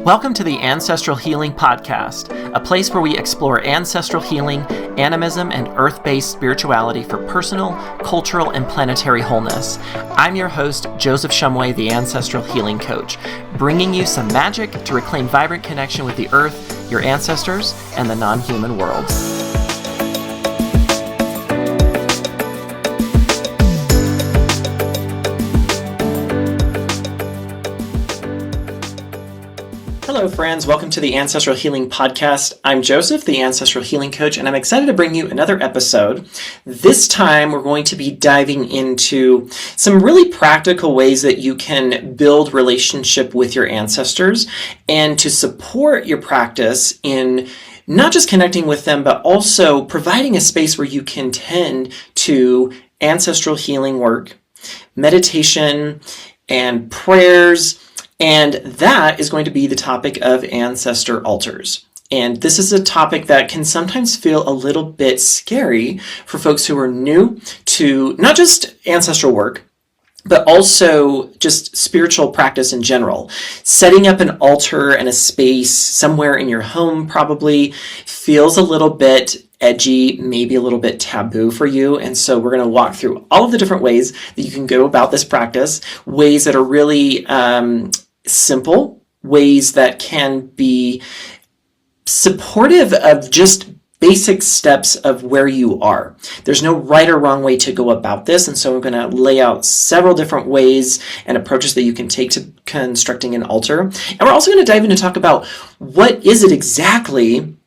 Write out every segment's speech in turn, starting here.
Welcome to the Ancestral Healing Podcast, a place where we explore ancestral healing, animism, and earth-based spirituality for personal, cultural, and planetary wholeness. I'm your host, Joseph Shumway, the Ancestral Healing Coach, bringing you some magic to reclaim vibrant connection with the earth, your ancestors, and the non-human world. Hello, friends. Welcome to the Ancestral Healing Podcast. I'm Joseph, the Ancestral Healing Coach, and I'm excited to bring you another episode. This time, we're going to be diving into some really practical ways that you can build relationship with your ancestors and to support your practice in not just connecting with them, but also providing a space where you can tend to ancestral healing work, meditation, and prayers. And that is going to be the topic of ancestor altars. And this is a topic that can sometimes feel a little bit scary for folks who are new to not just ancestral work, but also just spiritual practice in general. Setting up an altar and a space somewhere in your home probably feels a little bit edgy, maybe a little bit taboo for you. And so we're going to walk through all of the different ways that you can go about this practice, ways that are really simple, ways that can be supportive of just basic steps of where you are. There's no right or wrong way to go about this, and so we're going to lay out several different ways and approaches that you can take to constructing an altar. And we're also going to dive in and talk about what is it exactly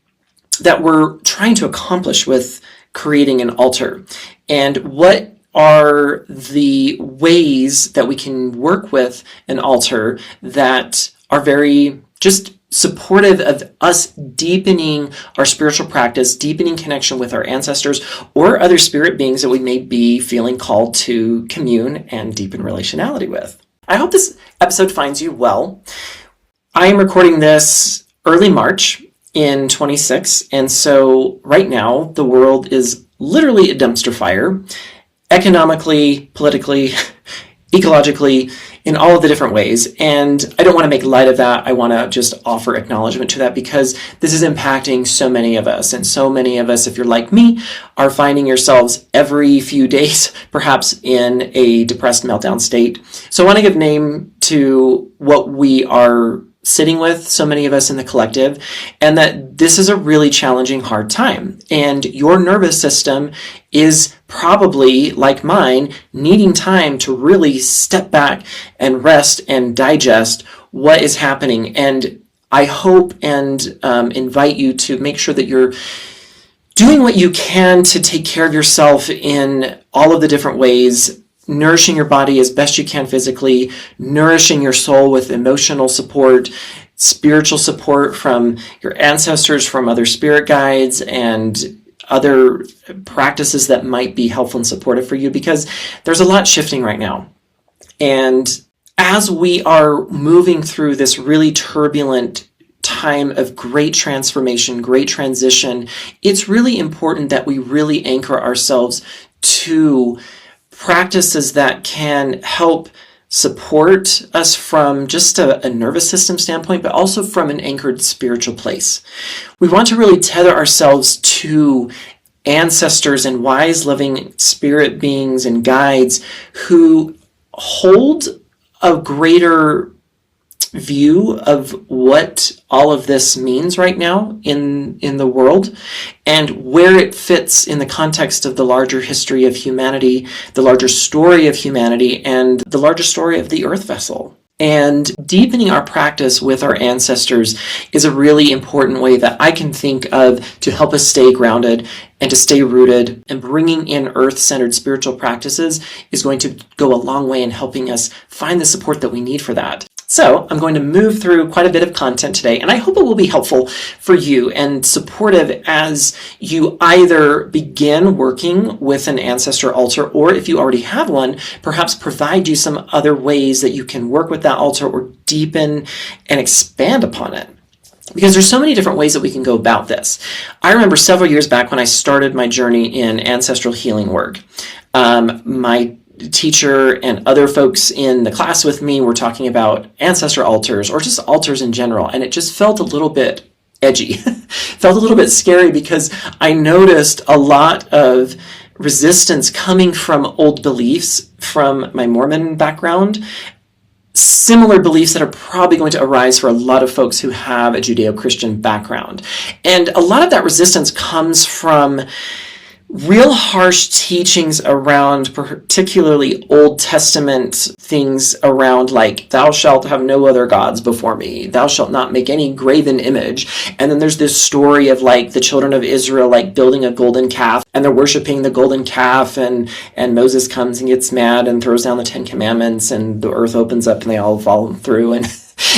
that we're trying to accomplish with creating an altar, and what are the ways that we can work with an altar that are very just supportive of us deepening our spiritual practice, deepening connection with our ancestors or other spirit beings that we may be feeling called to commune and deepen relationality with. I hope this episode finds you well. I am recording this early March in 26, and so right now the world is literally a dumpster fire. Economically, politically, ecologically, in all of the different ways. And I don't want to make light of that. I want to just offer acknowledgement to that because this is impacting so many of us. And so many of us, if you're like me, are finding yourselves every few days, perhaps in a depressed meltdown state. So I want to give name to what we are sitting with, so many of us in the collective, and that this is a really challenging, hard time. And your nervous system is probably, like mine, needing time to really step back and rest and digest what is happening. And I hope and invite you to make sure that you're doing what you can to take care of yourself in all of the different ways, nourishing your body as best you can physically, nourishing your soul with emotional support, spiritual support from your ancestors, from other spirit guides, and other practices that might be helpful and supportive for you, because there's a lot shifting right now. And as we are moving through this really turbulent time of great transformation, great transition, it's really important that we really anchor ourselves to practices that can help support us from just a nervous system standpoint, but also from an anchored spiritual place. We want to really tether ourselves to ancestors and wise living spirit beings and guides who hold a greater view of what all of this means right now in the world and where it fits in the context of the larger history of humanity, the larger story of humanity, and the larger story of the earth vessel. And deepening our practice with our ancestors is a really important way that I can think of to help us stay grounded and to stay rooted. And bringing in earth-centered spiritual practices is going to go a long way in helping us find the support that we need for that. So I'm going to move through quite a bit of content today, and I hope it will be helpful for you and supportive as you either begin working with an ancestor altar, or if you already have one, perhaps provide you some other ways that you can work with that altar or deepen and expand upon it. Because there's so many different ways that we can go about this. I remember several years back when I started my journey in ancestral healing work, my teacher and other folks in the class with me were talking about ancestor altars or just altars in general, and it just felt a little bit edgy. Felt a little bit scary because I noticed a lot of resistance coming from old beliefs from my Mormon background, similar beliefs that are probably going to arise for a lot of folks who have a Judeo-Christian background. And a lot of that resistance comes from real harsh teachings around particularly Old Testament things around like, thou shalt have no other gods before me, thou shalt not make any graven image. And then there's this story of like the children of Israel like building a golden calf, and they're worshiping the golden calf, and Moses comes and gets mad and throws down the 10 Commandments, and the earth opens up and they all fall through.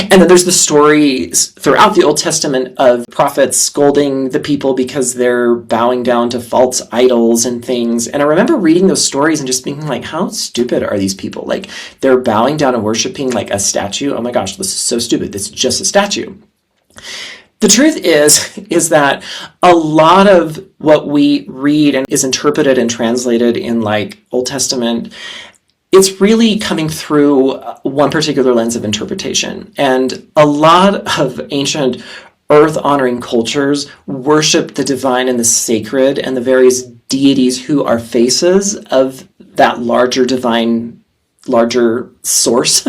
And then there's the stories throughout the Old Testament of prophets scolding the people because they're bowing down to false idols and things. And I remember reading those stories and just being like, how stupid are these people? Like, they're bowing down and worshiping like a statue. Oh my gosh, this is so stupid. This is just a statue. The truth is that a lot of what we read and is interpreted and translated in like Old Testament, it's really coming through one particular lens of interpretation. And a lot of ancient earth-honoring cultures worship the divine and the sacred and the various deities who are faces of that larger divine, larger source.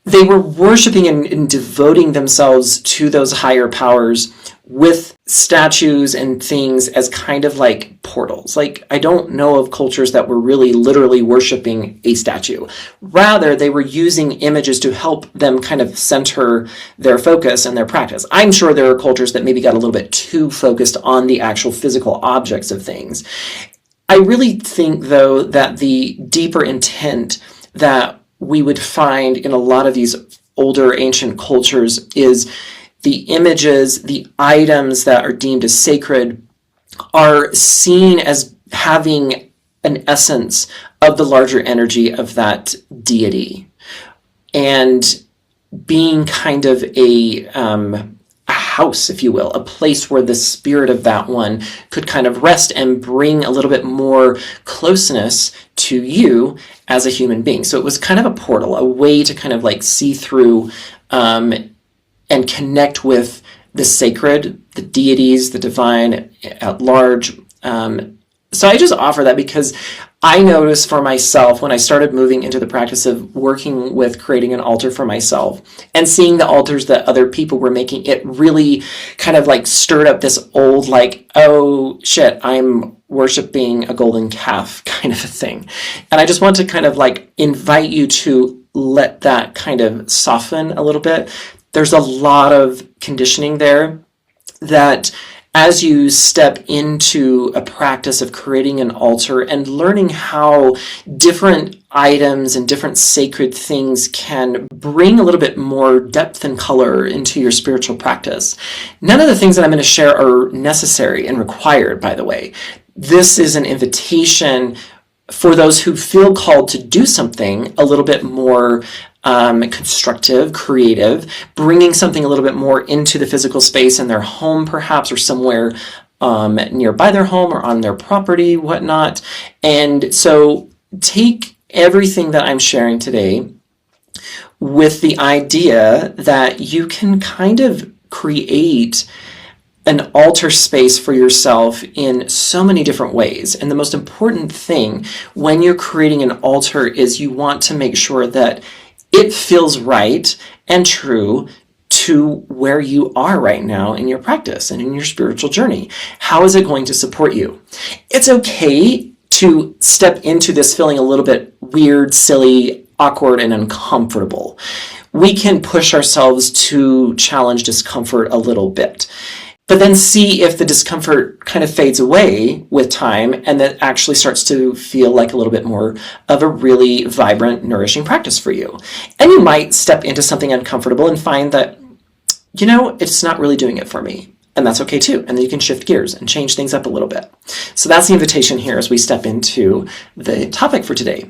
They were worshiping and devoting themselves to those higher powers with statues and things as kind of like portals. Like, I don't know of cultures that were really literally worshiping a statue. Rather, they were using images to help them kind of center their focus and their practice. I'm sure there are cultures that maybe got a little bit too focused on the actual physical objects of things. I really think, though, that the deeper intent that we would find in a lot of these older ancient cultures is the images, the items that are deemed as sacred are seen as having an essence of the larger energy of that deity, and being kind of a house, if you will, a place where the spirit of that one could kind of rest and bring a little bit more closeness to you as a human being. So it was kind of a portal, a way to kind of like see through and connect with the sacred, the deities, the divine at large. So I just offer that because I noticed for myself when I started moving into the practice of working with creating an altar for myself and seeing the altars that other people were making, it really kind of like stirred up this old like, oh shit, I'm worshiping a golden calf kind of a thing. And I just want to kind of like invite you to let that kind of soften a little bit. There's a lot of conditioning there that as you step into a practice of creating an altar and learning how different items and different sacred things can bring a little bit more depth and color into your spiritual practice. None of the things that I'm going to share are necessary and required, by the way. This is an invitation for those who feel called to do something a little bit more constructive, creative, bringing something a little bit more into the physical space in their home, perhaps, or somewhere nearby their home or on their property, whatnot. And so take everything that I'm sharing today with the idea that you can kind of create an altar space for yourself in so many different ways. And the most important thing when you're creating an altar is you want to make sure that it feels right and true to where you are right now in your practice and in your spiritual journey. How is it going to support you? It's okay to step into this feeling a little bit weird, silly, awkward, and uncomfortable. We can push ourselves to challenge discomfort a little bit, but then see if the discomfort kind of fades away with time and that actually starts to feel like a little bit more of a really vibrant, nourishing practice for you. And you might step into something uncomfortable and find that, you know, it's not really doing it for me. And that's okay too. And then you can shift gears and change things up a little bit. So that's the invitation here as we step into the topic for today.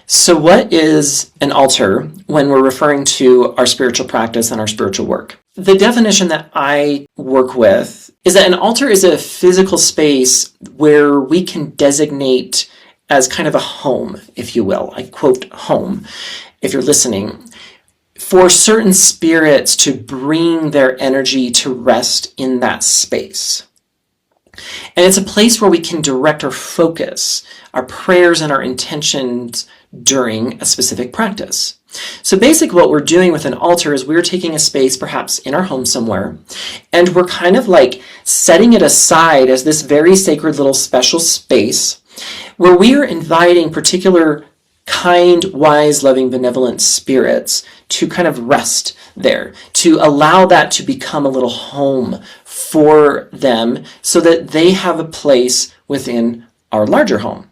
So what is an altar when we're referring to our spiritual practice and our spiritual work? The definition that I work with is that an altar is a physical space where we can designate as kind of a home, if you will. I quote home, if you're listening, for certain spirits to bring their energy to rest in that space. And it's a place where we can direct our focus, our prayers and our intentions during a specific practice. So basically what we're doing with an altar is we're taking a space perhaps in our home somewhere, and we're kind of like setting it aside as this very sacred little special space where we are inviting particular kind, wise, loving, benevolent spirits to kind of rest there, to allow that to become a little home for them so that they have a place within our larger home.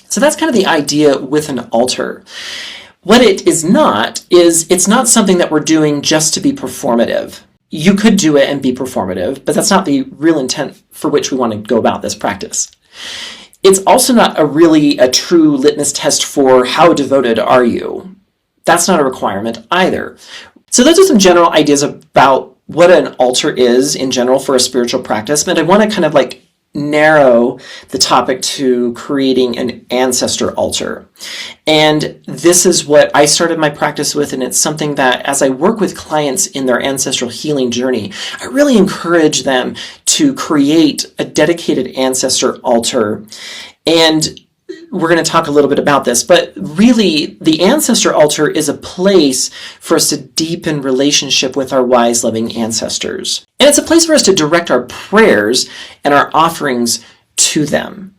So that's kind of the idea with an altar. What it is not is it's not something that we're doing just to be performative. You could do it and be performative, but that's not the real intent for which we want to go about this practice. It's also not a true litmus test for how devoted are you. That's not a requirement either. So those are some general ideas about what an altar is in general for a spiritual practice, but I want to kind of like narrow the topic to creating an ancestor altar. And this is what I started my practice with, and it's something that as I work with clients in their ancestral healing journey, I really encourage them to create a dedicated ancestor altar. And we're going to talk a little bit about this, but really the ancestor altar is a place for us to deepen relationship with our wise, loving ancestors. And it's a place for us to direct our prayers and our offerings to them.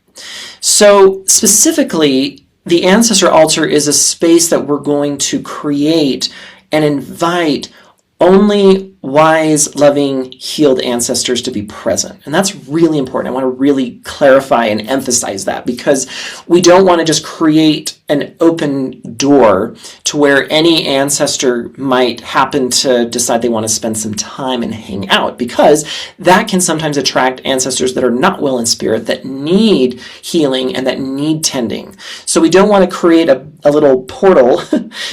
So specifically, the ancestor altar is a space that we're going to create and invite only wise, loving, healed ancestors to be present. And that's really important. I want to really clarify and emphasize that, because we don't want to just create an open door to where any ancestor might happen to decide they want to spend some time and hang out, because that can sometimes attract ancestors that are not well in spirit, that need healing and that need tending. So we don't want to create a little portal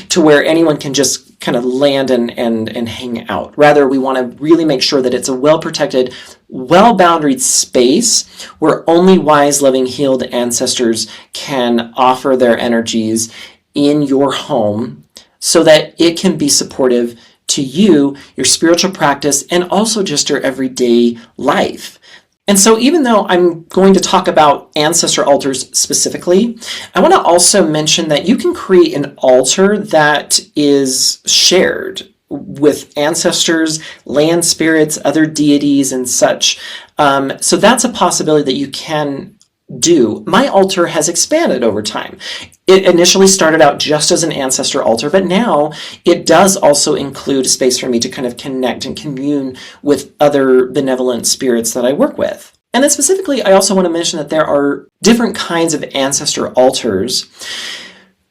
to where anyone can just kind of land and hang out. Rather, we want to really make sure that it's a well-protected, well-boundaried space where only wise, loving, healed ancestors can offer their energies in your home so that it can be supportive to you, your spiritual practice, and also just your everyday life. And so even though I'm going to talk about ancestor altars specifically, I want to also mention that you can create an altar that is shared with ancestors, land spirits, other deities, and such. So that's a possibility that you can do. My altar has expanded over time. It initially started out just as an ancestor altar, but now it does also include a space for me to kind of connect and commune with other benevolent spirits that I work with. And then specifically, I also want to mention that there are different kinds of ancestor altars.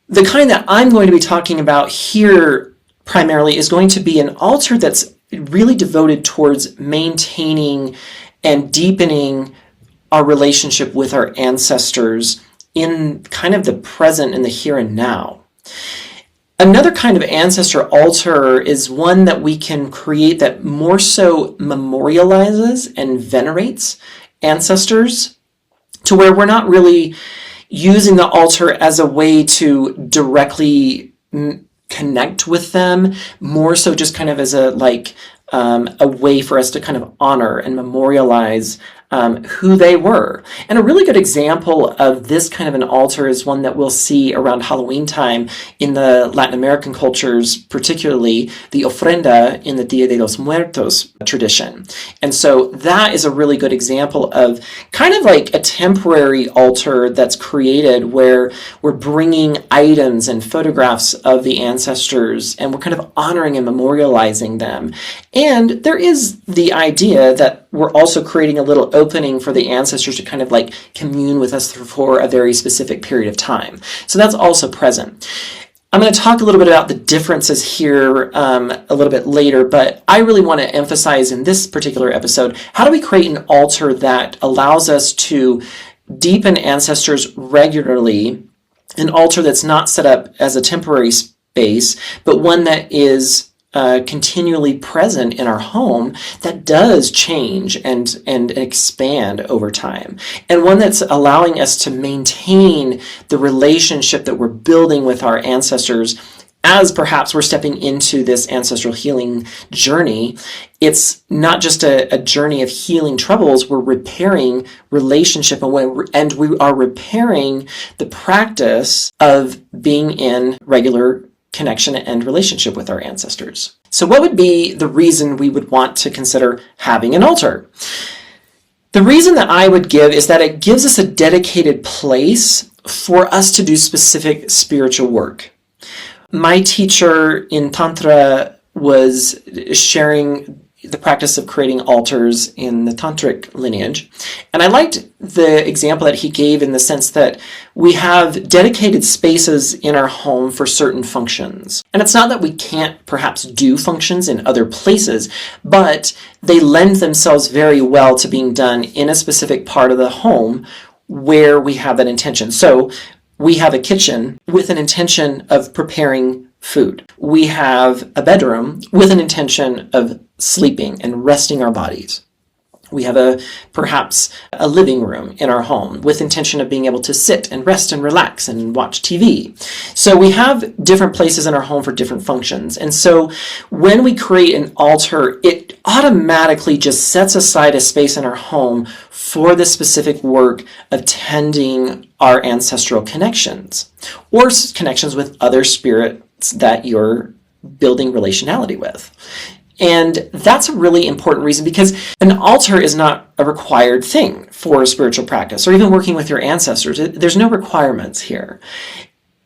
The kind that I'm going to be talking about here primarily is going to be an altar that's really devoted towards maintaining and deepening our relationship with our ancestors in kind of the present and the here and now. Another kind of ancestor altar is one that we can create that more so memorializes and venerates ancestors, to where we're not really using the altar as a way to directly connect with them, more so just kind of as a way for us to kind of honor and memorialize who they were. And a really good example of this kind of an altar is one that we'll see around Halloween time in the Latin American cultures, particularly the ofrenda in the Dia de los Muertos tradition. And so that is a really good example of kind of like a temporary altar that's created where we're bringing items and photographs of the ancestors and we're kind of honoring and memorializing them. And there is the idea that we're also creating a little opening for the ancestors to kind of like commune with us for a very specific period of time. So that's also present. I'm going to talk a little bit about the differences here a little bit later, but I really want to emphasize in this particular episode, how do we create an altar that allows us to deepen ancestors regularly, an altar that's not set up as a temporary space, but one that is continually present in our home that does change and expand over time, and one that's allowing us to maintain the relationship that we're building with our ancestors as perhaps we're stepping into this ancestral healing journey. It's not just a journey of healing troubles. We're repairing relationship, and we are repairing the practice of being in regular connection and relationship with our ancestors. So what would be the reason we would want to consider having an altar? The reason that I would give is that it gives us a dedicated place for us to do specific spiritual work. My teacher in Tantra was sharing the practice of creating altars in the Tantric lineage. And I liked the example that he gave in the sense that we have dedicated spaces in our home for certain functions. And it's not that we can't perhaps do functions in other places, but they lend themselves very well to being done in a specific part of the home where we have that intention. So we have a kitchen with an intention of preparing food. We have a bedroom with an intention of sleeping and resting our bodies. We have perhaps a living room in our home with intention of being able to sit and rest and relax and watch TV. So we have different places in our home for different functions. And so when we create an altar, it automatically just sets aside a space in our home for the specific work of tending our ancestral connections or connections with other spirits that you're building relationality with. And that's a really important reason, because an altar is not a required thing for a spiritual practice or even working with your ancestors. There's no requirements here.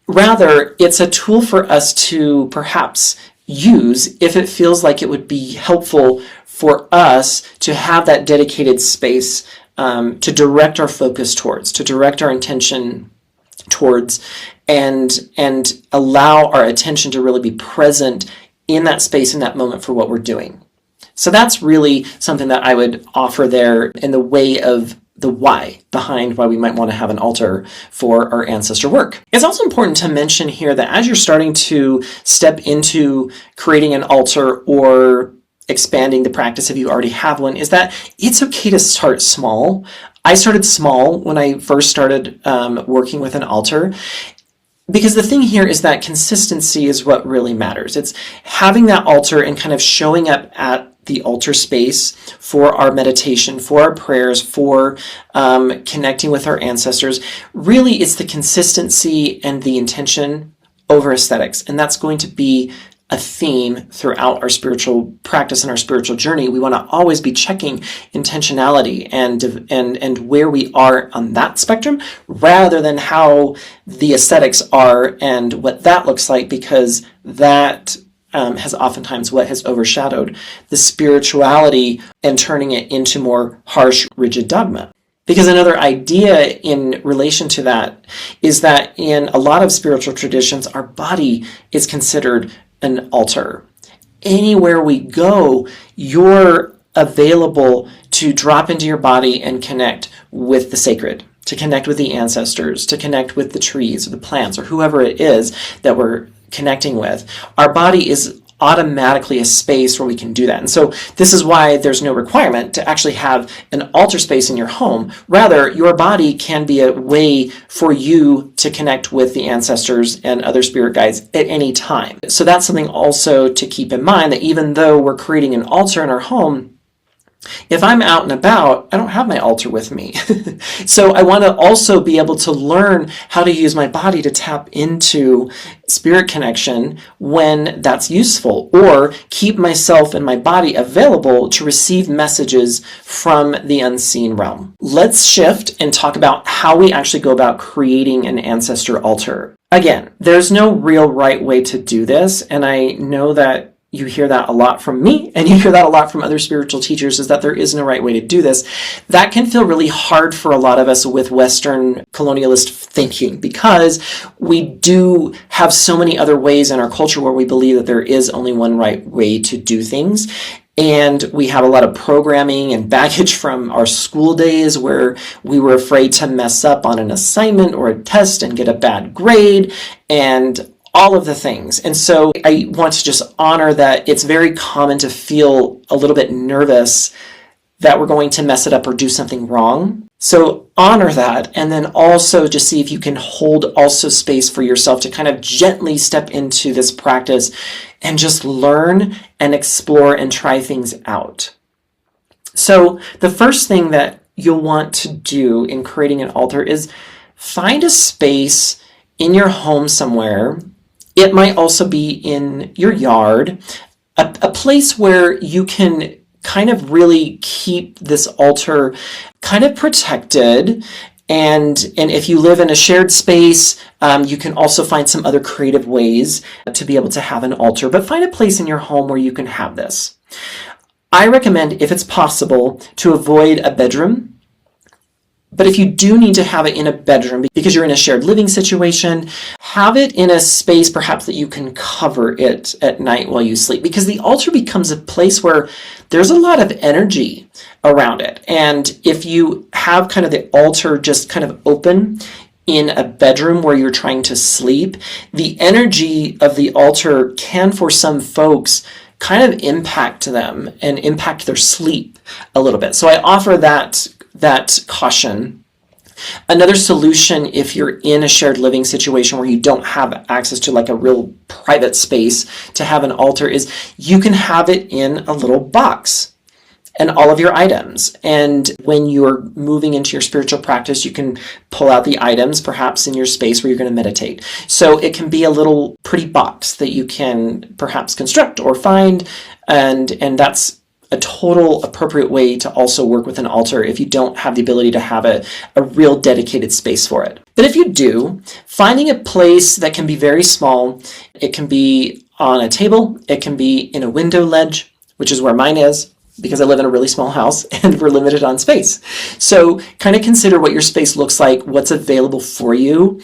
Rather, it's a tool for us to perhaps use if it feels like it would be helpful for us to have that dedicated space to direct our focus towards, to direct our intention towards, and allow our attention to really be present in that space, in that moment for what we're doing. So that's really something that I would offer there in the way of the why behind why we might want to have an altar for our ancestor work. It's also important to mention here that as you're starting to step into creating an altar or expanding the practice if you already have one, is that it's okay to start small. I started small when I first started working with an altar, because the thing here is that consistency is what really matters. It's having that altar and kind of showing up at the altar space for our meditation, for our prayers, for connecting with our ancestors. Really, it's the consistency and the intention over aesthetics. And that's going to be a theme throughout our spiritual practice and our spiritual journey. We want to always be checking intentionality and where we are on that spectrum, rather than how the aesthetics are and what that looks like, because that has oftentimes what has overshadowed the spirituality and turning it into more harsh, rigid dogma. Because another idea in relation to that is that in a lot of spiritual traditions, our body is considered an altar. Anywhere we go, you're available to drop into your body and connect with the sacred, to connect with the ancestors, to connect with the trees or the plants or whoever it is that we're connecting with. Our body is automatically a space where we can do that. And so this is why there's no requirement to actually have an altar space in your home. Rather, your body can be a way for you to connect with the ancestors and other spirit guides at any time. So that's something also to keep in mind, that even though we're creating an altar in our home, if I'm out and about, I don't have my altar with me. So I want to also be able to learn how to use my body to tap into spirit connection when that's useful, or keep myself and my body available to receive messages from the unseen realm. Let's shift and talk about how we actually go about creating an ancestor altar. Again, there's no real right way to do this, and I know that you hear that a lot from me, and you hear that a lot from other spiritual teachers, is that there is no right way to do this. That can feel really hard for a lot of us with Western colonialist thinking, because we do have so many other ways in our culture where we believe that there is only one right way to do things. And we have a lot of programming and baggage from our school days where we were afraid to mess up on an assignment or a test and get a bad grade, and all of the things. And so I want to just honor that it's very common to feel a little bit nervous that we're going to mess it up or do something wrong. So honor that, and then also just see if you can hold also space for yourself to kind of gently step into this practice and just learn and explore and try things out. So the first thing that you'll want to do in creating an altar is find a space in your home somewhere. It might also be in your yard, a place where you can kind of really keep this altar kind of protected. And if you live in a shared space, you can also find some other creative ways to be able to have an altar, but find a place in your home where you can have this. I recommend, if it's possible, to avoid a bedroom. But if you do need to have it in a bedroom because you're in a shared living situation, have it in a space perhaps that you can cover it at night while you sleep, because the altar becomes a place where there's a lot of energy around it. And if you have kind of the altar just kind of open in a bedroom where you're trying to sleep, the energy of the altar can, for some folks, kind of impact them and impact their sleep a little bit. So I offer that caution. Another solution, if you're in a shared living situation where you don't have access to like a real private space to have an altar, is you can have it in a little box and all of your items. And when you're moving into your spiritual practice, you can pull out the items perhaps in your space where you're going to meditate. So it can be a little pretty box that you can perhaps construct or find, and that's a total appropriate way to also work with an altar if you don't have the ability to have a real dedicated space for it. But if you do, finding a place that can be very small, it can be on a table, it can be in a window ledge, which is where mine is, because I live in a really small house and we're limited on space. So kind of consider what your space looks like, what's available for you.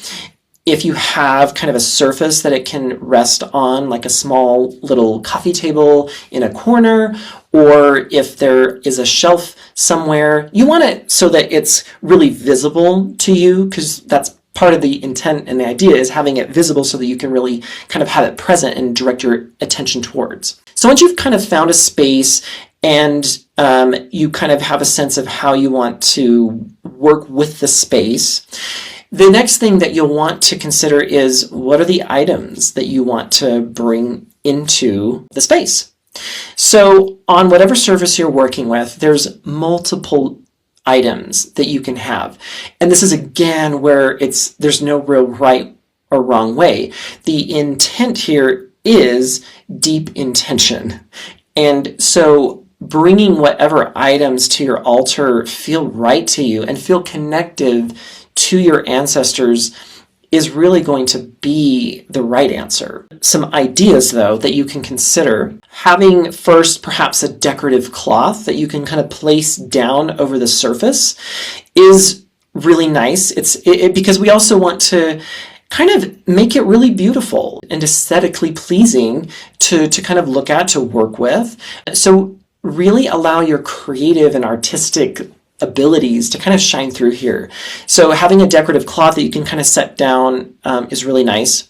If you have kind of a surface that it can rest on, like a small little coffee table in a corner, or if there is a shelf somewhere, you want it so that it's really visible to you, because that's part of the intent and the idea, is having it visible so that you can really kind of have it present and direct your attention towards. So once you've kind of found a space and you kind of have a sense of how you want to work with the space, the next thing that you'll want to consider is, what are the items that you want to bring into the space? So on whatever surface you're working with, there's multiple items that you can have. And this is again where there's no real right or wrong way. The intent here is deep intention. And so bringing whatever items to your altar feel right to you and feel connective to your ancestors is really going to be the right answer. Some ideas, though, that you can consider: having first perhaps a decorative cloth that you can kind of place down over the surface is really nice. Because we also want to kind of make it really beautiful and aesthetically pleasing to kind of look at, to work with. So really allow your creative and artistic abilities to kind of shine through here. So having a decorative cloth that you can kind of set down is really nice.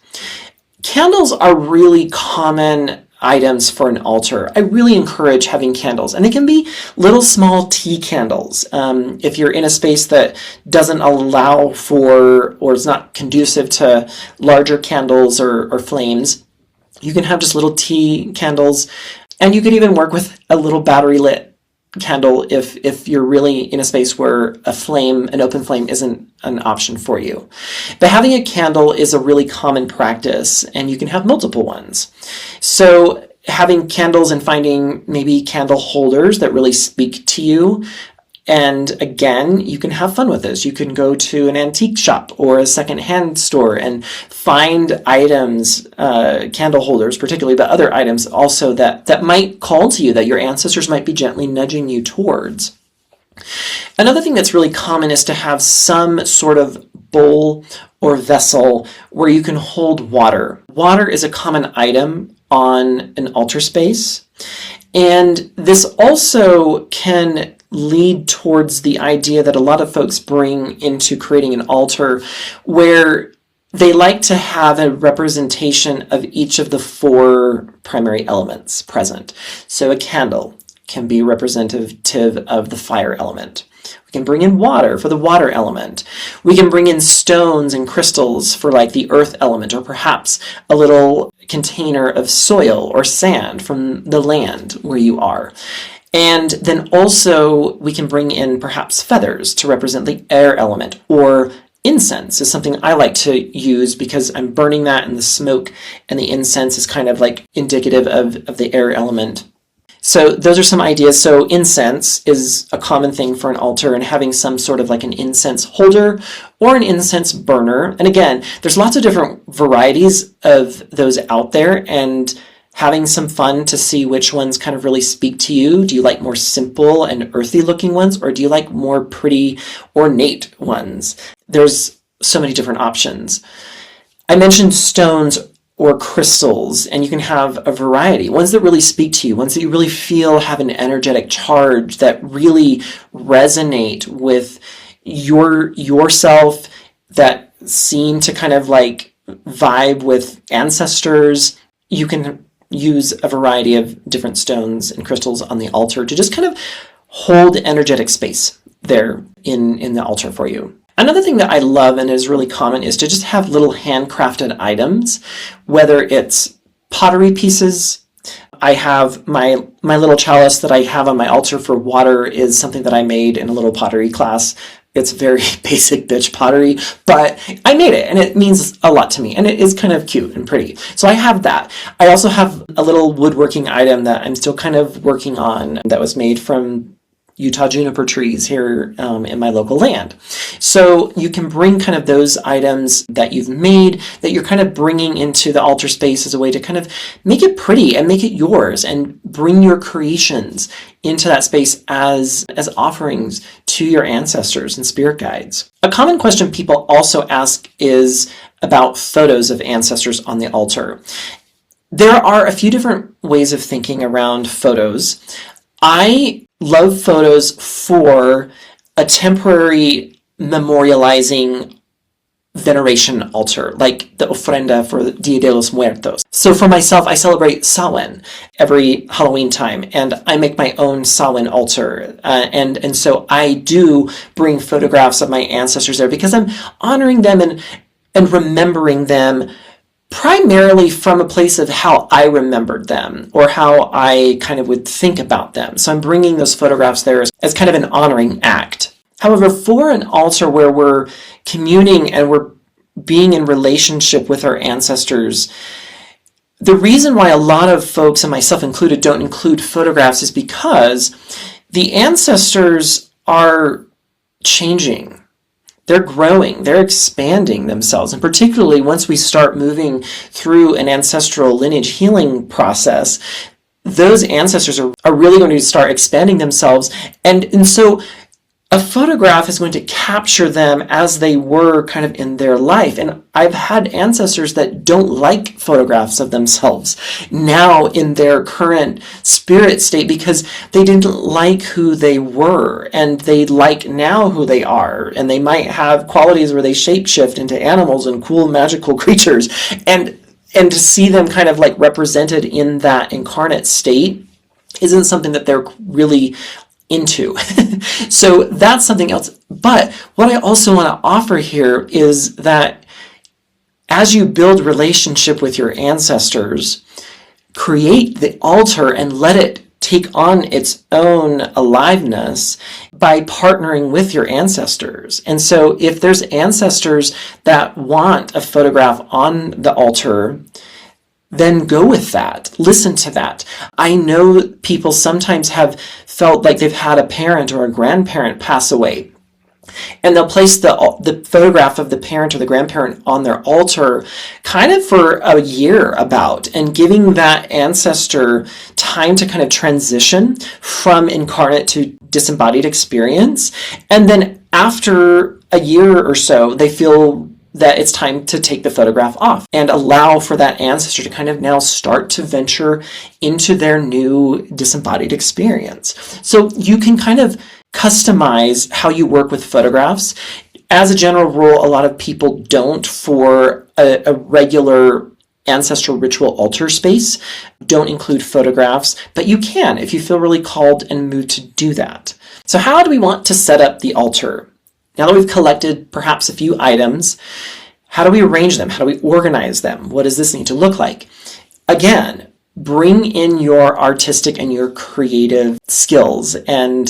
Candles are really common items for an altar. I really encourage having candles, and they can be little small tea candles. If you're in a space that doesn't allow for, or is not conducive to, larger candles or flames, you can have just little tea candles, and you could even work with a little battery lit candle if you're really in a space where an open flame isn't an option for you. But having a candle is a really common practice, and you can have multiple ones. So having candles and finding maybe candle holders that really speak to you. And again, you can have fun with this. You can go to an antique shop or a secondhand store and find items, candle holders particularly, but other items also that might call to you, that your ancestors might be gently nudging you towards. Another thing that's really common is to have some sort of bowl or vessel where you can hold water. Water is a common item on an altar space. And this also can lead towards the idea that a lot of folks bring into creating an altar, where they like to have a representation of each of the 4 primary elements present. So a candle can be representative of the fire element. We can bring in water for the water element. We can bring in stones and crystals for like the earth element, or perhaps a little container of soil or sand from the land where you are. And then also we can bring in perhaps feathers to represent the air element, or incense is something I like to use because I'm burning that in the smoke, and the incense is kind of like indicative of the air element. So those are some ideas. So incense is a common thing for an altar, and having some sort of like an incense holder or an incense burner. And again, there's lots of different varieties of those out there, and having some fun to see which ones kind of really speak to you. Do you like more simple and earthy looking ones, or do you like more pretty, ornate ones? There's so many different options. I mentioned stones or crystals, and you can have a variety. Ones that really speak to you, ones that you really feel have an energetic charge, that really resonate with yourself, that seem to kind of like vibe with ancestors. You can use a variety of different stones and crystals on the altar to just kind of hold energetic space there in the altar for you. Another thing that I love and is really common is to just have little handcrafted items, whether it's pottery pieces. I have my little chalice that I have on my altar for water is something that I made in a little pottery class. It's very basic bitch pottery, but I made it and it means a lot to me, and it is kind of cute and pretty. So I have that. I also have a little woodworking item that I'm still kind of working on that was made from Utah juniper trees here in my local land. So you can bring kind of those items that you've made, that you're kind of bringing into the altar space as a way to kind of make it pretty and make it yours, and bring your creations into that space as offerings to your ancestors and spirit guides. A common question people also ask is about photos of ancestors on the altar. There are a few different ways of thinking around photos. I love photos for a temporary memorializing veneration altar, like the ofrenda for Dia de los Muertos. So for myself, I celebrate Samhain every Halloween time, and I make my own Samhain altar. And so I do bring photographs of my ancestors there because I'm honoring them and remembering them primarily from a place of how I remembered them, or how I kind of would think about them. So I'm bringing those photographs there as kind of an honoring act. However, for an altar where we're communing and we're being in relationship with our ancestors, the reason why a lot of folks, and myself included, don't include photographs is because the ancestors are changing. They're growing, they're expanding themselves. And particularly once we start moving through an ancestral lineage healing process, those ancestors are really going to start expanding themselves. And so a photograph is going to capture them as they were kind of in their life. And I've had ancestors that don't like photographs of themselves now in their current spirit state because they didn't like who they were, and they like now who they are. And they might have qualities where they shapeshift into animals and cool magical creatures. And to see them kind of like represented in that incarnate state isn't something that they're really into. So that's something else. But what I also want to offer here is that as you build relationship with your ancestors, create the altar and let it take on its own aliveness by partnering with your ancestors. And so if there's ancestors that want a photograph on the altar, then go with that. Listen to that. I know people sometimes have felt like they've had a parent or a grandparent pass away, and they'll place the photograph of the parent or the grandparent on their altar kind of for a year about, and giving that ancestor time to kind of transition from incarnate to disembodied experience. And then after a year or so, they feel that it's time to take the photograph off and allow for that ancestor to kind of now start to venture into their new disembodied experience. So you can kind of customize how you work with photographs. As a general rule, a lot of people don't for a regular ancestral ritual altar space. Don't include photographs, but you can if you feel really called and moved to do that. So how do we want to set up the altar? Now that we've collected perhaps a few items, how do we arrange them? How do we organize them? What does this need to look like? Again, bring in your artistic and your creative skills, and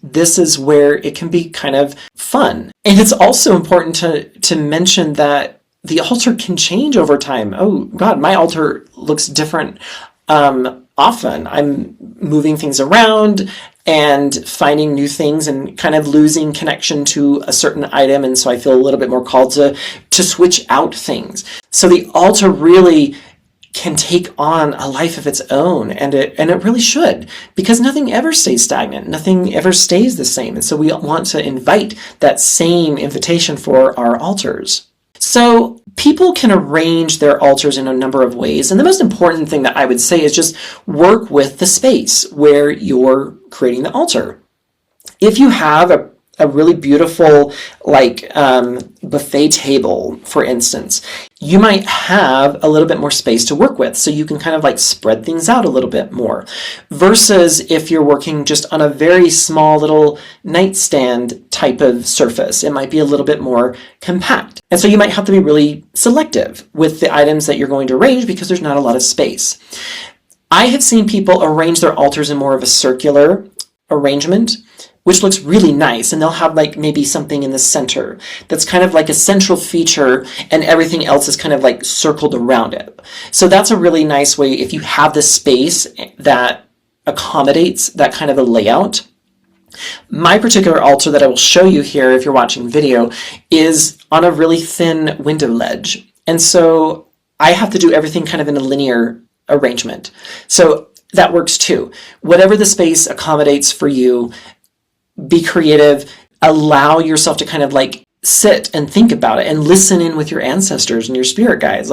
this is where it can be kind of fun. And it's also important to mention that the altar can change over time. Oh God, my altar looks different often. I'm moving things around and finding new things and kind of losing connection to a certain item, and so I feel a little bit more called to switch out things. So the altar really can take on a life of its own, and it really should, because nothing ever stays stagnant, nothing ever stays the same, and so we want to invite that same invitation for our altars. So people can arrange their altars in a number of ways, and the most important thing that I would say is just work with the space where you're creating the altar. If you have a really beautiful buffet table, for instance, you might have a little bit more space to work with, so you can kind of spread things out a little bit more, versus if you're working just on a very small little nightstand type of surface. It might be a little bit more compact, and so you might have to be really selective with the items that you're going to arrange because there's not a lot of space. I have seen people arrange their altars in more of a circular arrangement, which looks really nice, and they'll have maybe something in the center that's kind of like a central feature, and everything else is kind of circled around it. So that's a really nice way if you have the space that accommodates that kind of a layout. My particular altar that I will show you here if you're watching video is on a really thin window ledge, and so I have to do everything kind of in a linear arrangement. So that works too. Whatever the space accommodates for you, be creative, allow yourself to kind of sit and think about it and listen in with your ancestors and your spirit guides.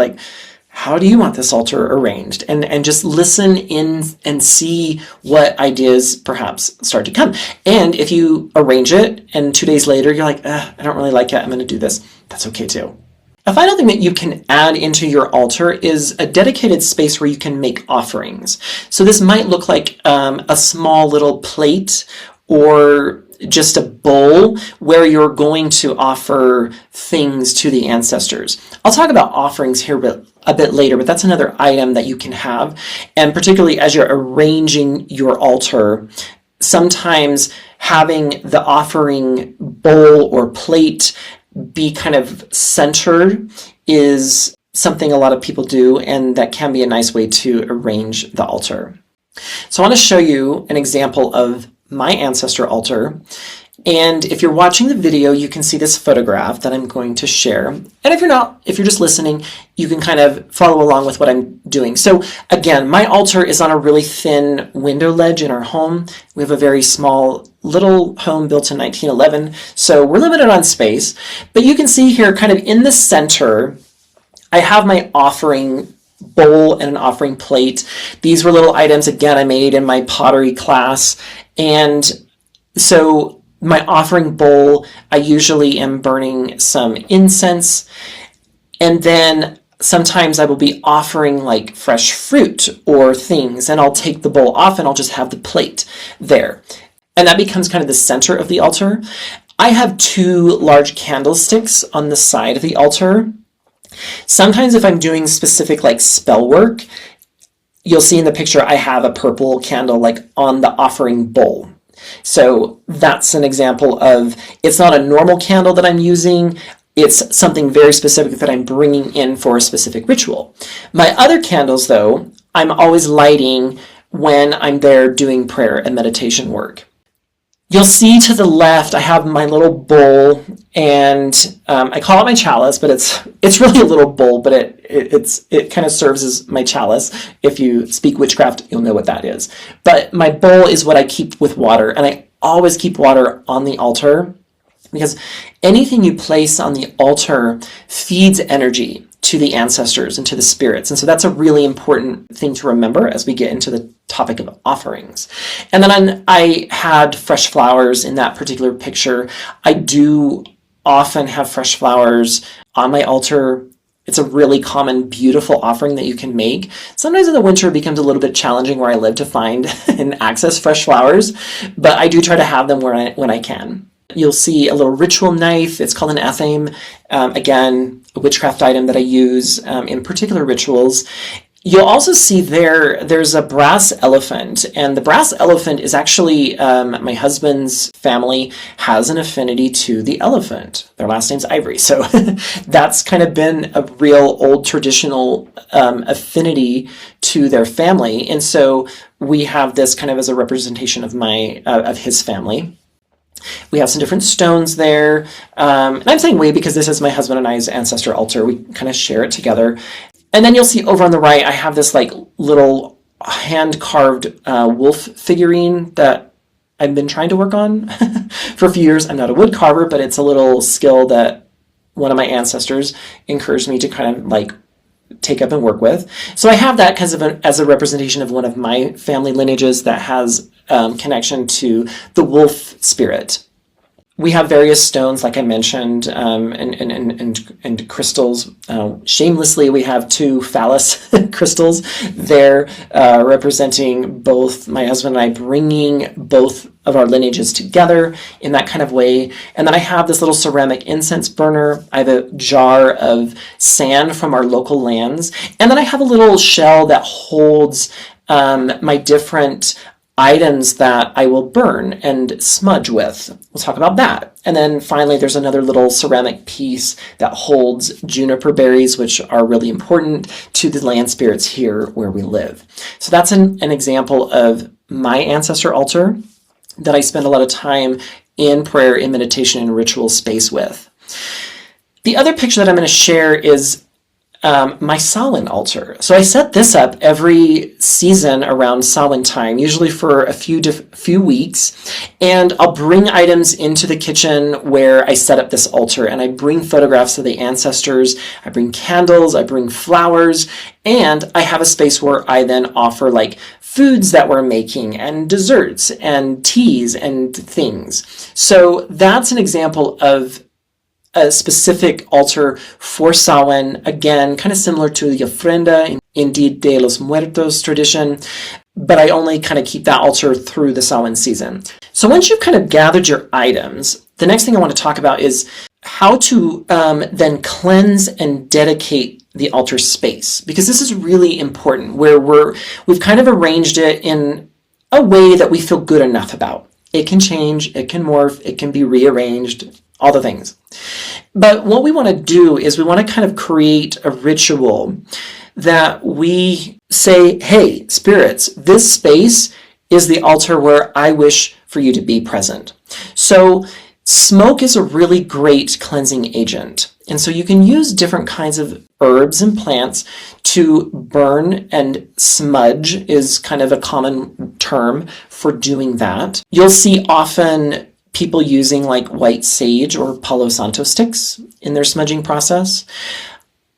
How do you want this altar arranged? And just listen in and see what ideas perhaps start to come. And if you arrange it and 2 days later you're I don't really like it, I'm going to do this, that's okay too. A final thing that you can add into your altar is a dedicated space where you can make offerings. So this might look like a small little plate or just a bowl where you're going to offer things to the ancestors. I'll talk about offerings here a bit later, but that's another item that you can have. And particularly as you're arranging your altar, sometimes having the offering bowl or plate be kind of centered is something a lot of people do, and that can be a nice way to arrange the altar. So I want to show you an example of my ancestor altar, and if you're watching the video you can see this photograph that I'm going to share, and if you're not, if you're just listening, you can kind of follow along with what I'm doing. So again, my altar is on a really thin window ledge in our home. We have a very small little home built in 1911, so we're limited on space, but you can see here kind of in the center I have my offering bowl and an offering plate. These were little items, again, I made in my pottery class. And so my offering bowl, I usually am burning some incense. And then sometimes I will be offering fresh fruit or things, and I'll take the bowl off and I'll just have the plate there. And that becomes kind of the center of the altar. I have 2 large candlesticks on the side of the altar. Sometimes if I'm doing specific spell work, you'll see in the picture I have a purple candle on the offering bowl. So that's an example of, it's not a normal candle that I'm using, it's something very specific that I'm bringing in for a specific ritual. My other candles though, I'm always lighting when I'm there doing prayer and meditation work. You'll see to the left I have my little bowl, and I call it my chalice, but it's really a little bowl, but it kind of serves as my chalice. If you speak witchcraft, you'll know what that is. But my bowl is what I keep with water, and I always keep water on the altar because anything you place on the altar feeds energy to the ancestors and to the spirits. And so that's a really important thing to remember as we get into the topic of offerings. And then I had fresh flowers in that particular picture. I do often have fresh flowers on my altar It's a really common, beautiful offering that you can make. Sometimes in the winter it becomes a little bit challenging where I live to find and access fresh flowers, but I do try to have them when I can. You'll see a little ritual knife. It's called an ethame. Again, a witchcraft item that I use in particular rituals. You'll also see there's a brass elephant, and the brass elephant is actually, my husband's family has an affinity to the elephant. Their last name's Ivory, so that's kind of been a real old traditional affinity to their family, and so we have this kind of as a representation of his family. We have some different stones there, and I'm saying we because this is my husband and I's ancestor altar. We kind of share it together. And then you'll see over on the right, I have this like little hand-carved wolf figurine that I've been trying to work on for a few years. I'm not a wood carver, but it's a little skill that one of my ancestors encouraged me to kind of like take up and work with. So I have that as a representation of one of my family lineages that has connection to the wolf spirit. We have various stones, like I mentioned, and crystals. Shamelessly, we have 2 phallus crystals there representing both my husband and I bringing both of our lineages together in that kind of way. And then I have this little ceramic incense burner. I have a jar of sand from our local lands. And then I have a little shell that holds my different items that I will burn and smudge with. We'll talk about that. And then finally, there's another little ceramic piece that holds juniper berries, which are really important to the land spirits here where we live. So that's an example of my ancestor altar that I spend a lot of time in prayer, in meditation, and ritual space with. The other picture that I'm going to share is my Samhain altar. So I set this up every season around Samhain time, usually for a few weeks, and I'll bring items into the kitchen where I set up this altar, and I bring photographs of the ancestors, I bring candles, I bring flowers, and I have a space where I then offer like foods that we're making and desserts and teas and things. So that's an example of a specific altar for Samhain, again, kind of similar to the ofrenda in Dia de los Muertos tradition, but I only kind of keep that altar through the Samhain season. So once you've kind of gathered your items, the next thing I want to talk about is how to then cleanse and dedicate the altar space, because this is really important, where we've kind of arranged it in a way that we feel good enough about. It can change, it can morph, it can be rearranged, all the things. But what we want to do is we want to kind of create a ritual that we say, hey, spirits, this space is the altar where I wish for you to be present. So smoke is a really great cleansing agent. And so you can use different kinds of herbs and plants to burn, and smudge is kind of a common term for doing that. You'll see often people using like white sage or Palo Santo sticks in their smudging process.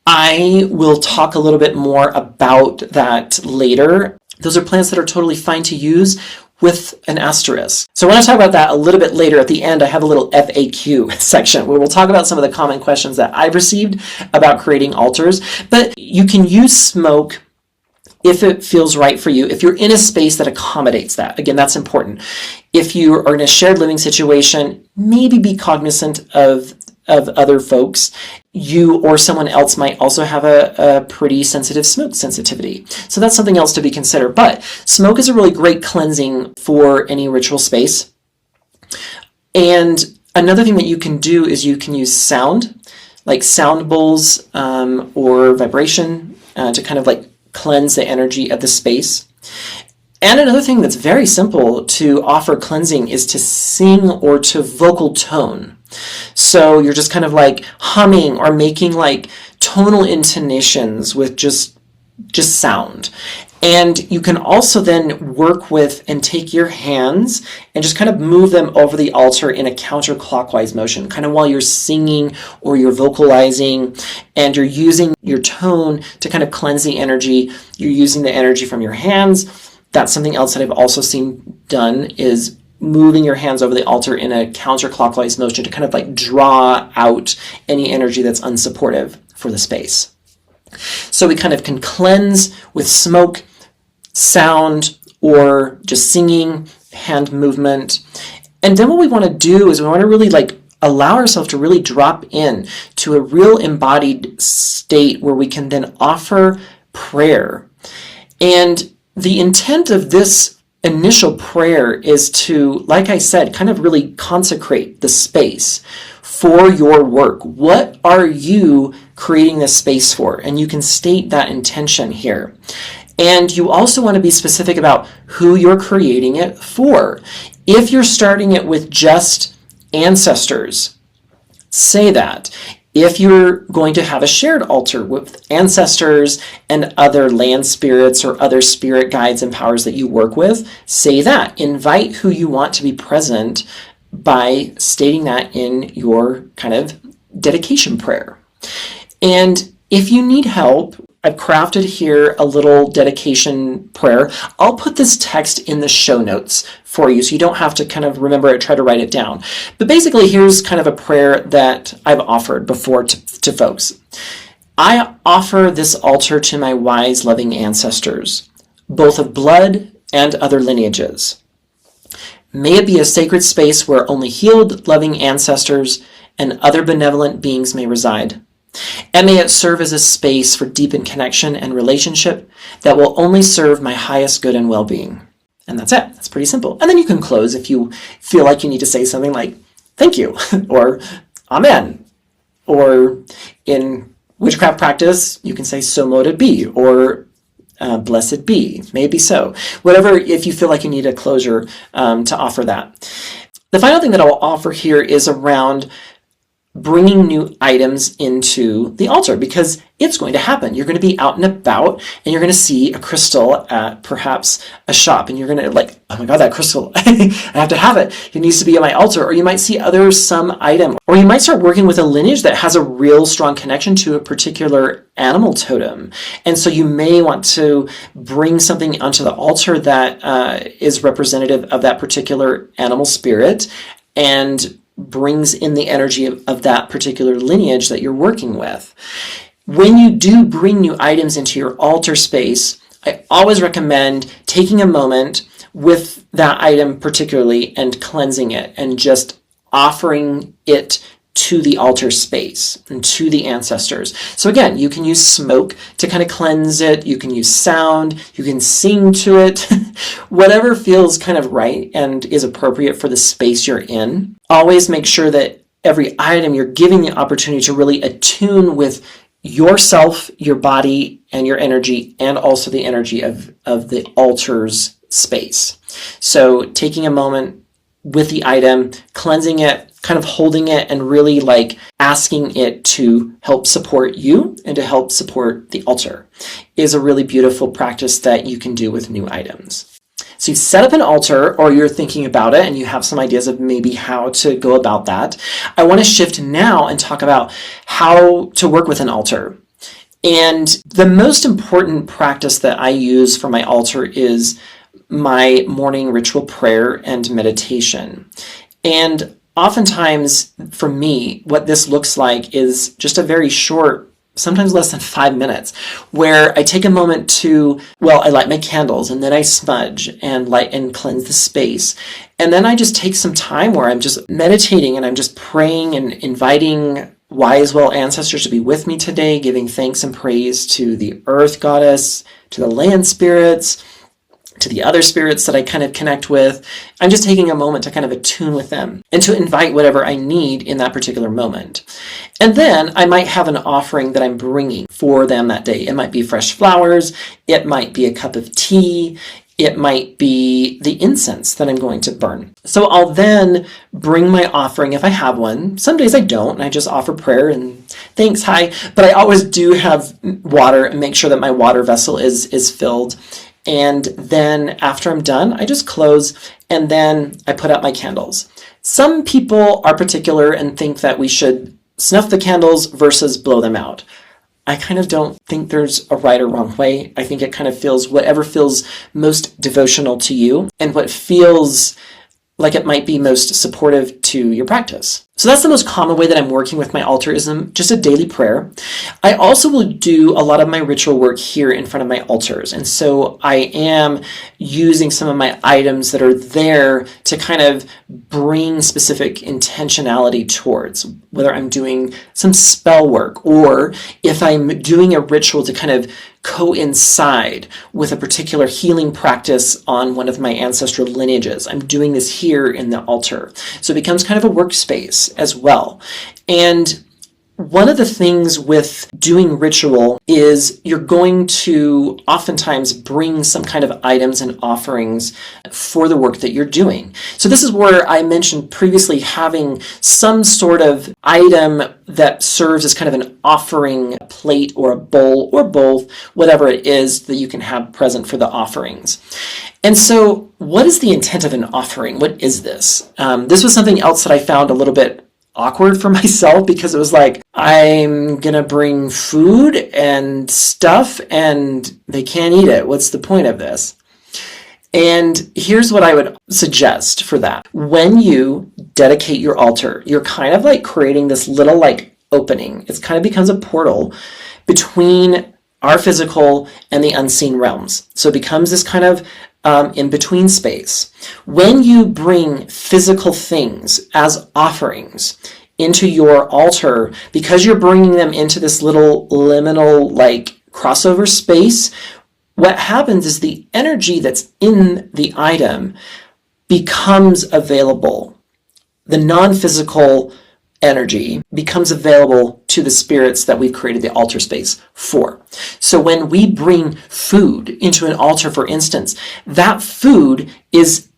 I will talk a little bit more about that later. Those are plants that are totally fine to use with an asterisk. So I want to talk about that a little bit later. At the end, I have a little FAQ section where we'll talk about some of the common questions that I've received about creating altars. But you can use smoke if it feels right for you, if you're in a space that accommodates that. Again, that's important. If you are in a shared living situation, maybe be cognizant of other folks. You or someone else might also have a pretty sensitive smoke sensitivity. So that's something else to be considered. But smoke is a really great cleansing for any ritual space. And another thing that you can do is you can use sound, like sound bowls or vibration to kind of like cleanse the energy of the space. And another thing that's very simple to offer cleansing is to sing or to vocal tone. So you're just kind of like humming or making like tonal intonations with just sound. And you can also then work with and take your hands and just kind of move them over the altar in a counterclockwise motion, kind of while you're singing or you're vocalizing, and you're using your tone to kind of cleanse the energy. You're using the energy from your hands. That's something else that I've also seen done, is moving your hands over the altar in a counterclockwise motion to kind of like draw out any energy that's unsupportive for the space. So we kind of can cleanse with smoke, sound, or just singing, hand movement. And then what we want to do is we want to really allow ourselves to really drop in to a real embodied state where we can then offer prayer. And the intent of this initial prayer is to, like I said, kind of really consecrate the space for your work. What are you creating this space for? And you can state that intention here. And you also want to be specific about who you're creating it for. If you're starting it with just ancestors, say that. If you're going to have a shared altar with ancestors and other land spirits or other spirit guides and powers that you work with, say that. Invite who you want to be present by stating that in your kind of dedication prayer. And if you need help, I've crafted here a little dedication prayer. I'll put this text in the show notes for you so you don't have to kind of remember it, try to write it down. But basically, here's kind of a prayer that I've offered before to folks. I offer this altar to my wise, loving ancestors, both of blood and other lineages. May it be a sacred space where only healed, loving ancestors and other benevolent beings may reside. And may it serve as a space for deepened connection and relationship that will only serve my highest good and well-being. And that's it. That's pretty simple. And then you can close if you feel like you need to say something like, thank you, or amen. Or in witchcraft practice, you can say, so mote it be, or blessed be, maybe so. Whatever, if you feel like you need a closure to offer that. The final thing that I'll offer here is around bringing new items into the altar, because it's going to happen. You're going to be out and about and you're going to see a crystal at perhaps a shop and you're going to oh my God, that crystal, I have to have it. It needs to be on my altar. Or you might see some item, or you might start working with a lineage that has a real strong connection to a particular animal totem. And so you may want to bring something onto the altar that is representative of that particular animal spirit and brings in the energy of that particular lineage that you're working with. When you do bring new items into your altar space, I always recommend taking a moment with that item particularly and cleansing it and just offering it to the altar space and to the ancestors. So again, you can use smoke to kind of cleanse it. You can use sound. You can sing to it. Whatever feels kind of right and is appropriate for the space you're in. Always make sure that every item you're giving the opportunity to really attune with yourself, your body, and your energy, and also the energy of the altar's space. So taking a moment with the item, cleansing it, kind of holding it, and really asking it to help support you and to help support the altar is a really beautiful practice that you can do with new items. So you've set up an altar, or you're thinking about it and you have some ideas of maybe how to go about that. I want to shift now and talk about how to work with an altar. And the most important practice that I use for my altar is my morning ritual prayer and meditation. And oftentimes for me, what this looks like is just a very short, sometimes less than 5 minutes, where I take a moment to, I light my candles and then I smudge and light and cleanse the space. And then I just take some time where I'm just meditating and I'm just praying and inviting wise, well ancestors to be with me today, giving thanks and praise to the earth goddess, to the land spirits, to the other spirits that I kind of connect with. I'm just taking a moment to kind of attune with them and to invite whatever I need in that particular moment. And then I might have an offering that I'm bringing for them that day. It might be fresh flowers. It might be a cup of tea. It might be the incense that I'm going to burn. So I'll then bring my offering if I have one. Some days I don't, and I just offer prayer and thanks, hi. But I always do have water and make sure that my water vessel is filled. And then after I'm done, I just close and then I put out my candles. Some people are particular and think that we should snuff the candles versus blow them out. I kind of don't think there's a right or wrong way. I think it kind of feels whatever feels most devotional to you and what feels like it might be most supportive to your practice. So that's the most common way that I'm working with my altar, is just a daily prayer. I also will do a lot of my ritual work here in front of my altars. And so I am using some of my items that are there to kind of bring specific intentionality towards, whether I'm doing some spell work or if I'm doing a ritual to kind of coincide with a particular healing practice on one of my ancestral lineages. I'm doing this here in the altar. So it becomes kind of a workspace as well. And one of the things with doing ritual is you're going to oftentimes bring some kind of items and offerings for the work that you're doing. So this is where I mentioned previously having some sort of item that serves as kind of an offering plate or a bowl or both, whatever it is that you can have present for the offerings. And so what is the intent of an offering? What is this? This was something else that I found a little bit awkward for myself, because it was like, I'm gonna bring food and stuff and they can't eat it. What's the point of this? And here's what I would suggest for that. When you dedicate your altar, you're kind of like creating this little like opening. It kind of becomes a portal between our physical and the unseen realms. So it becomes this kind of in between space. When you bring physical things as offerings into your altar, because you're bringing them into this little liminal like crossover space, what happens is the energy that's in the item becomes available. The non-physical energy becomes available to the spirits that we've created the altar space for. So when we bring food into an altar, for instance, that food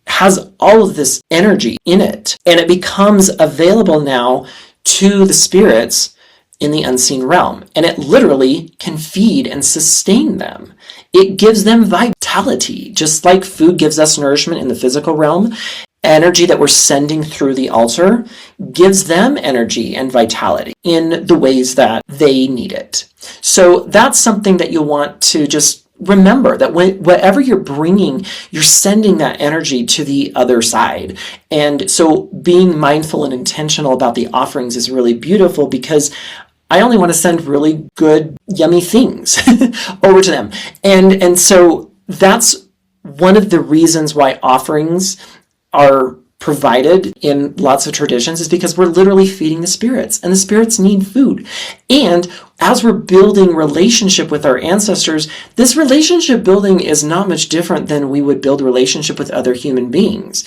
has all of this energy in it, and it becomes available now to the spirits in the unseen realm, and it literally can feed and sustain them. It gives them vitality, just like food gives us nourishment in the physical realm. Energy that we're sending through the altar gives them energy and vitality in the ways that they need it. So that's something that you'll want to just remember, that whatever you're bringing, you're sending that energy to the other side. And so being mindful and intentional about the offerings is really beautiful, because I only want to send really good, yummy things over to them. And so that's one of the reasons why offerings are provided in lots of traditions, is because we're literally feeding the spirits, and the spirits need food. And as we're building relationship with our ancestors, this relationship building is not much different than we would build relationship with other human beings.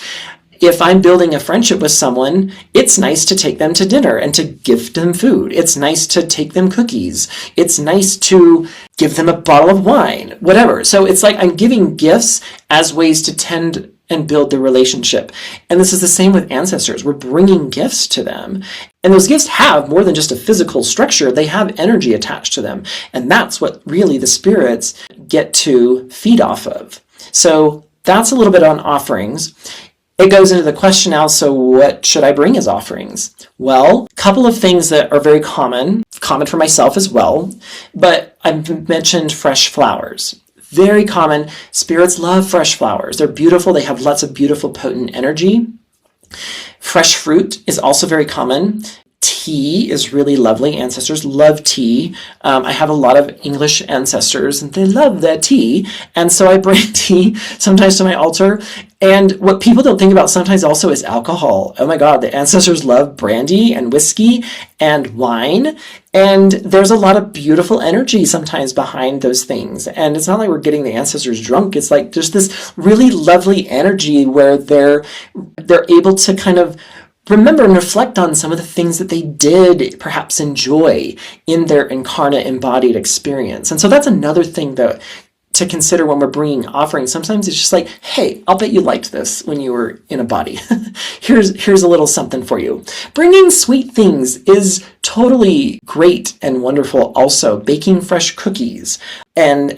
If I'm building a friendship with someone, it's nice to take them to dinner and to gift them food. It's nice to take them cookies. It's nice to give them a bottle of wine, whatever. So it's like I'm giving gifts as ways to tend and build the relationship. And this is the same with ancestors. We're bringing gifts to them. And those gifts have more than just a physical structure. They have energy attached to them. And that's what really the spirits get to feed off of. So that's a little bit on offerings. It goes into the question now, so what should I bring as offerings? Well, a couple of things that are very common for myself as well, but I've mentioned fresh flowers. Very common. Spirits love fresh flowers. They're beautiful. They have lots of beautiful, potent energy. Fresh fruit is also very common. Tea is really lovely. Ancestors love tea. I have a lot of English ancestors, and they love their tea. And so I bring tea sometimes to my altar. And what people don't think about sometimes also is alcohol. Oh my God, the ancestors love brandy and whiskey and wine. And there's a lot of beautiful energy sometimes behind those things. And it's not like we're getting the ancestors drunk. It's like there's this really lovely energy where they're able to kind of remember and reflect on some of the things that they did perhaps enjoy in their incarnate embodied experience. And so that's another thing to consider when we're bringing offerings. Sometimes it's just like, hey, I'll bet you liked this when you were in a body. Here's a little something for you. Bringing sweet things is totally great and wonderful also. Baking fresh cookies and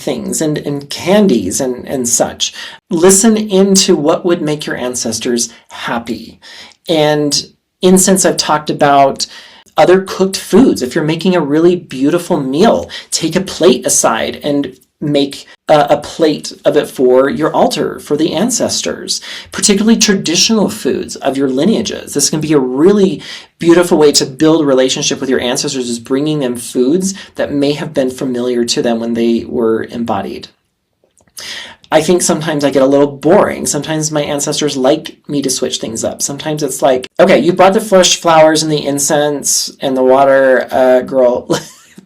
things and candies and such. Listen into what would make your ancestors happy. And incense, I've talked about other cooked foods. If you're making a really beautiful meal, take a plate aside and make a plate of it for your altar, for the ancestors, particularly traditional foods of your lineages. This can be a really beautiful way to build a relationship with your ancestors, is bringing them foods that may have been familiar to them when they were embodied. I think sometimes I get a little boring. Sometimes my ancestors like me to switch things up. Sometimes it's like, okay, you brought the fresh flowers and the incense and the water, girl,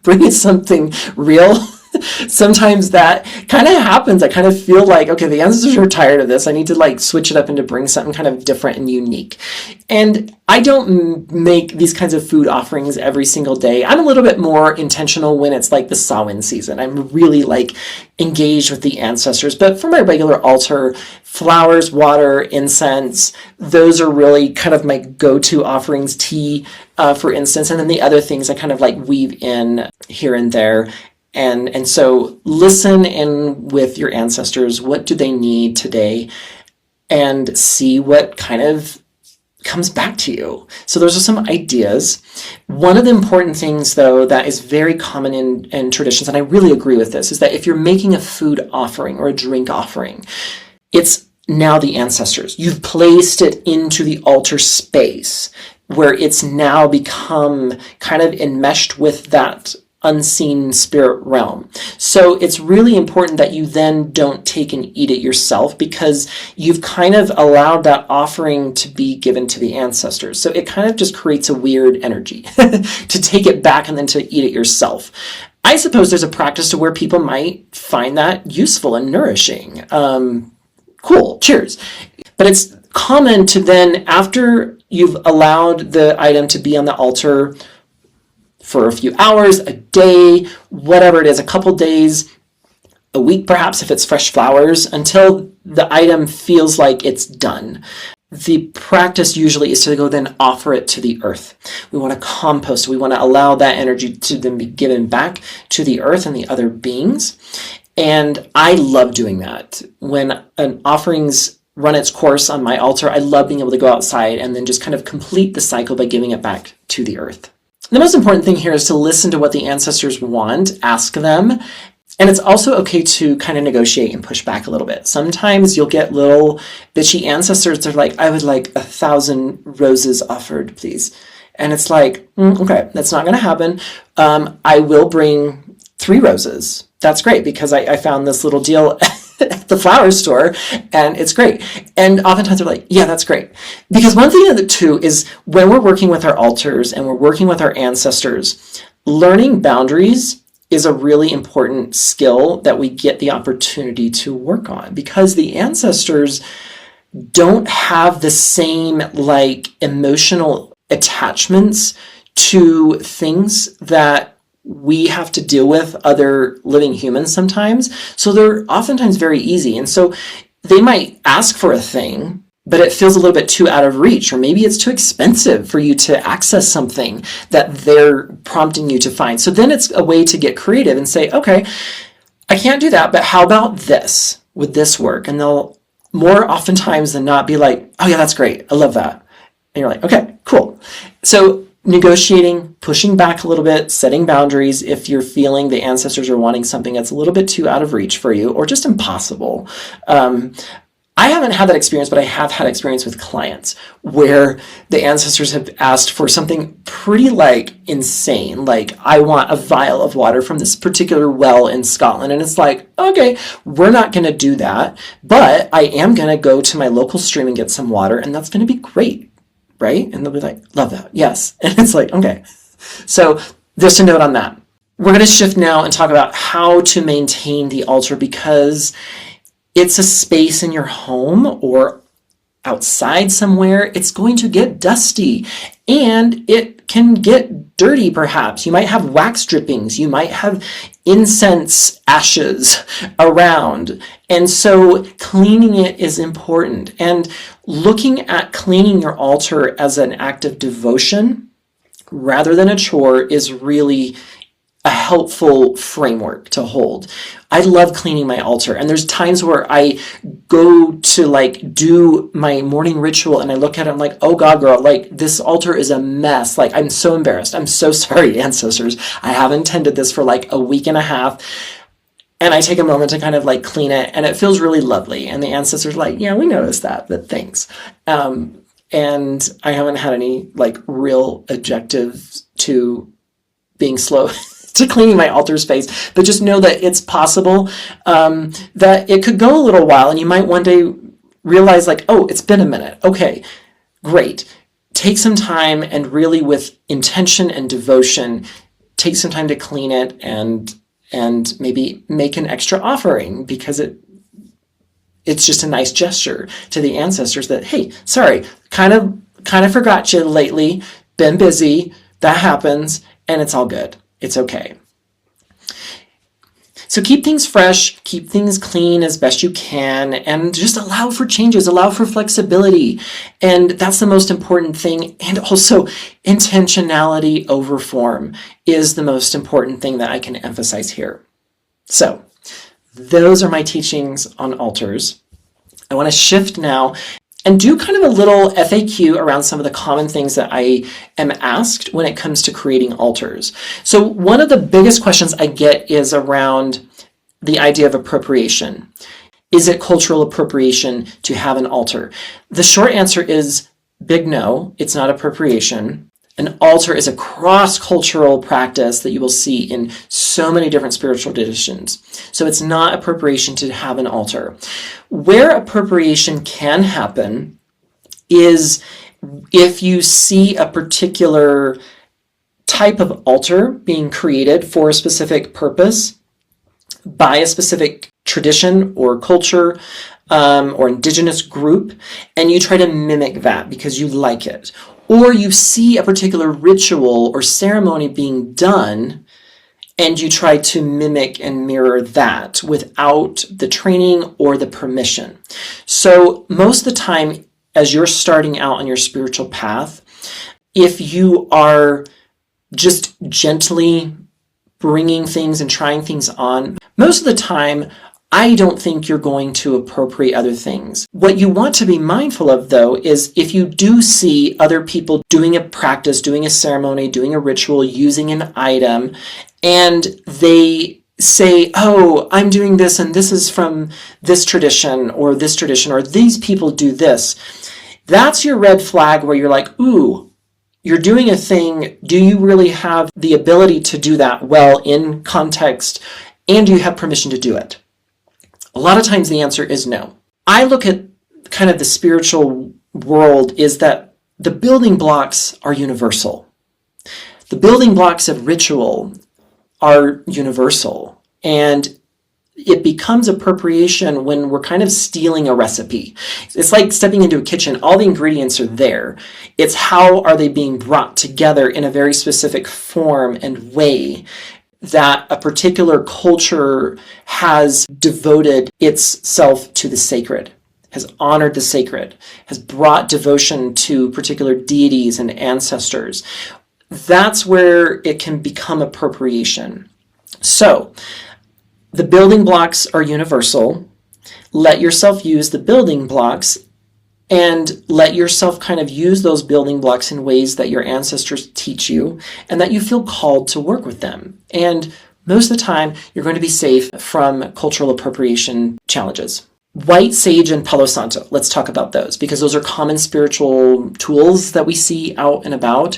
bring me something real. Sometimes that kind of happens. I kind of feel like, okay, the ancestors are tired of this. I need to like switch it up and to bring something kind of different and unique. And I don't make these kinds of food offerings every single day. I'm a little bit more intentional when it's like the Samhain season. I'm really like engaged with the ancestors. But for my regular altar, flowers, water, incense, those are really kind of my go-to offerings. Tea, for instance, and then the other things I kind of like weave in here and there. And so listen in with your ancestors. What do they need today? And see what kind of comes back to you. So those are some ideas. One of the important things, though, that is very common in traditions, and I really agree with this, is that if you're making a food offering or a drink offering, it's now the ancestors. You've placed it into the altar space where it's now become kind of enmeshed with that unseen spirit realm. So it's really important that you then don't take and eat it yourself, because you've kind of allowed that offering to be given to the ancestors. So it kind of just creates a weird energy to take it back and then to eat it yourself. I suppose there's a practice to where people might find that useful and nourishing. Cool, cheers. But it's common to then, after you've allowed the item to be on the altar for a few hours, a day, whatever it is, a couple days, a week perhaps if it's fresh flowers, until the item feels like it's done. The practice usually is to go then offer it to the earth. We want to compost. We want to allow that energy to then be given back to the earth and the other beings. And I love doing that. When an offering's run its course on my altar, I love being able to go outside and then just kind of complete the cycle by giving it back to the earth. The most important thing here is to listen to what the ancestors want, ask them, and it's also okay to kind of negotiate and push back a little bit. Sometimes you'll get little bitchy ancestors. They're like, I would like 1,000 roses offered, please. And it's like, okay, that's not going to happen. I will bring 3 roses. That's great, because I found this little deal at the flower store and it's great. And oftentimes they're like, yeah, that's great. Because one thing of the two is, when we're working with our altars and we're working with our ancestors, learning boundaries is a really important skill that we get the opportunity to work on, because the ancestors don't have the same like emotional attachments to things that we have to deal with other living humans sometimes. So they're oftentimes very easy. And so they might ask for a thing, but it feels a little bit too out of reach, or maybe it's too expensive for you to access something that they're prompting you to find. So then it's a way to get creative and say, okay, I can't do that, but how about this? Would this work? And they'll more oftentimes than not be like, oh yeah, that's great. I love that. And you're like, okay, cool. So negotiating, pushing back a little bit, setting boundaries if you're feeling the ancestors are wanting something that's a little bit too out of reach for you or just impossible. I haven't had that experience, but I have had experience with clients where the ancestors have asked for something pretty like insane. Like, I want a vial of water from this particular well in Scotland. And it's like, okay, we're not going to do that, but I am going to go to my local stream and get some water, and that's going to be great. Right? And they'll be like, love that. Yes. And it's like, okay. So just a note on that. We're going to shift now and talk about how to maintain the altar, because it's a space in your home or outside somewhere. It's going to get dusty and it can get dirty perhaps. You might have wax drippings. You might have incense ashes around. And so cleaning it is important. And looking at cleaning your altar as an act of devotion rather than a chore is really a helpful framework to hold. I love cleaning my altar, and there's times where I go to like do my morning ritual and I look at it, I'm like, oh God, girl, like this altar is a mess. Like, I'm so embarrassed. I'm so sorry, ancestors. I haven't tended this for like a week and a half. And I take a moment to kind of like clean it, and it feels really lovely. And the ancestors are like, yeah, we noticed that, but thanks. And I haven't had any like real objectives to being slow to cleaning my altar space, but just know that it's possible that it could go a little while, and you might one day realize like, oh, it's been a minute. Okay, great. Take some time and really with intention and devotion, take some time to clean it and maybe make an extra offering, because it's just a nice gesture to the ancestors that, hey, sorry, kind of forgot you lately, been busy, that happens, and it's all good. It's okay. So keep things fresh, keep things clean as best you can, and just allow for changes, allow for flexibility. And that's the most important thing. And also intentionality over form is the most important thing that I can emphasize here. So those are my teachings on altars. I want to shift now and do kind of a little FAQ around some of the common things that I am asked when it comes to creating altars. So one of the biggest questions I get is around the idea of appropriation. Is it cultural appropriation to have an altar? The short answer is big no, it's not appropriation. An altar is a cross-cultural practice that you will see in so many different spiritual traditions. So it's not appropriation to have an altar. Where appropriation can happen is if you see a particular type of altar being created for a specific purpose by a specific tradition or culture or indigenous group, and you try to mimic that because you like it. Or you see a particular ritual or ceremony being done, and you try to mimic and mirror that without the training or the permission. So most of the time, as you're starting out on your spiritual path, if you are just gently bringing things and trying things on, most of the time, I don't think you're going to appropriate other things. What you want to be mindful of, though, is if you do see other people doing a practice, doing a ceremony, doing a ritual, using an item, and they say, oh, I'm doing this, and this is from this tradition, or these people do this, that's your red flag where you're like, ooh, you're doing a thing. Do you really have the ability to do that well in context, and do you have permission to do it? A lot of times the answer is no. I look at kind of the spiritual world is that the building blocks are universal. The building blocks of ritual are universal, and it becomes appropriation when we're kind of stealing a recipe. It's like stepping into a kitchen. All the ingredients are there. It's how are they being brought together in a very specific form and way that a particular culture has devoted itself to the sacred, has honored the sacred, has brought devotion to particular deities and ancestors. That's where it can become appropriation. So, the building blocks are universal. Let yourself use the building blocks and let yourself kind of use those building blocks in ways that your ancestors teach you and that you feel called to work with them. And most of the time, you're going to be safe from cultural appropriation challenges. White sage and Palo Santo, let's talk about those because those are common spiritual tools that we see out and about.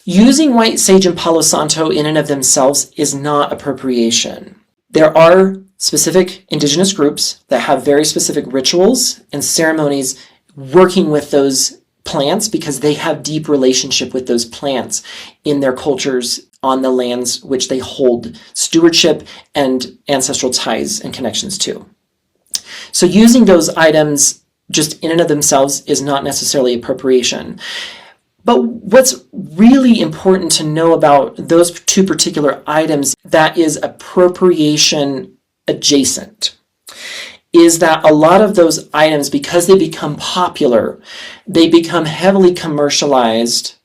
Using white sage and Palo Santo in and of themselves is not appropriation. There are specific indigenous groups that have very specific rituals and ceremonies working with those plants because they have deep relationship with those plants in their cultures on the lands which they hold stewardship and ancestral ties and connections to. So using those items just in and of themselves is not necessarily appropriation. But what's really important to know about those two particular items that is appropriation adjacent is that a lot of those items, because they become popular, they become heavily commercialized,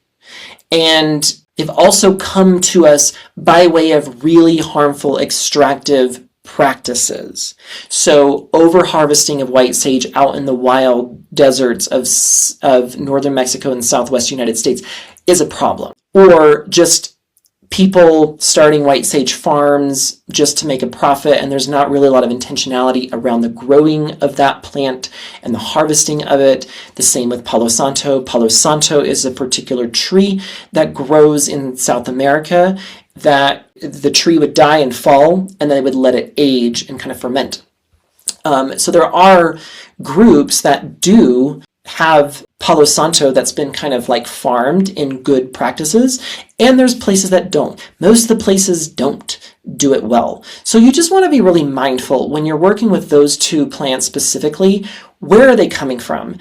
and they've also come to us by way of really harmful extractive practices. So over-harvesting of white sage out in the wild deserts of northern Mexico and southwest United States is a problem. Or just people starting white sage farms just to make a profit, and there's not really a lot of intentionality around the growing of that plant and the harvesting of it. The same with Palo Santo. Palo Santo is a particular tree that grows in South America, that the tree would die and fall, and then they would let it age and kind of ferment. So there are groups that do have Palo Santo that's been kind of like farmed in good practices, and there's places that don't. Most of the places don't do it well. So you just want to be really mindful when you're working with those two plants specifically. Where are they coming from?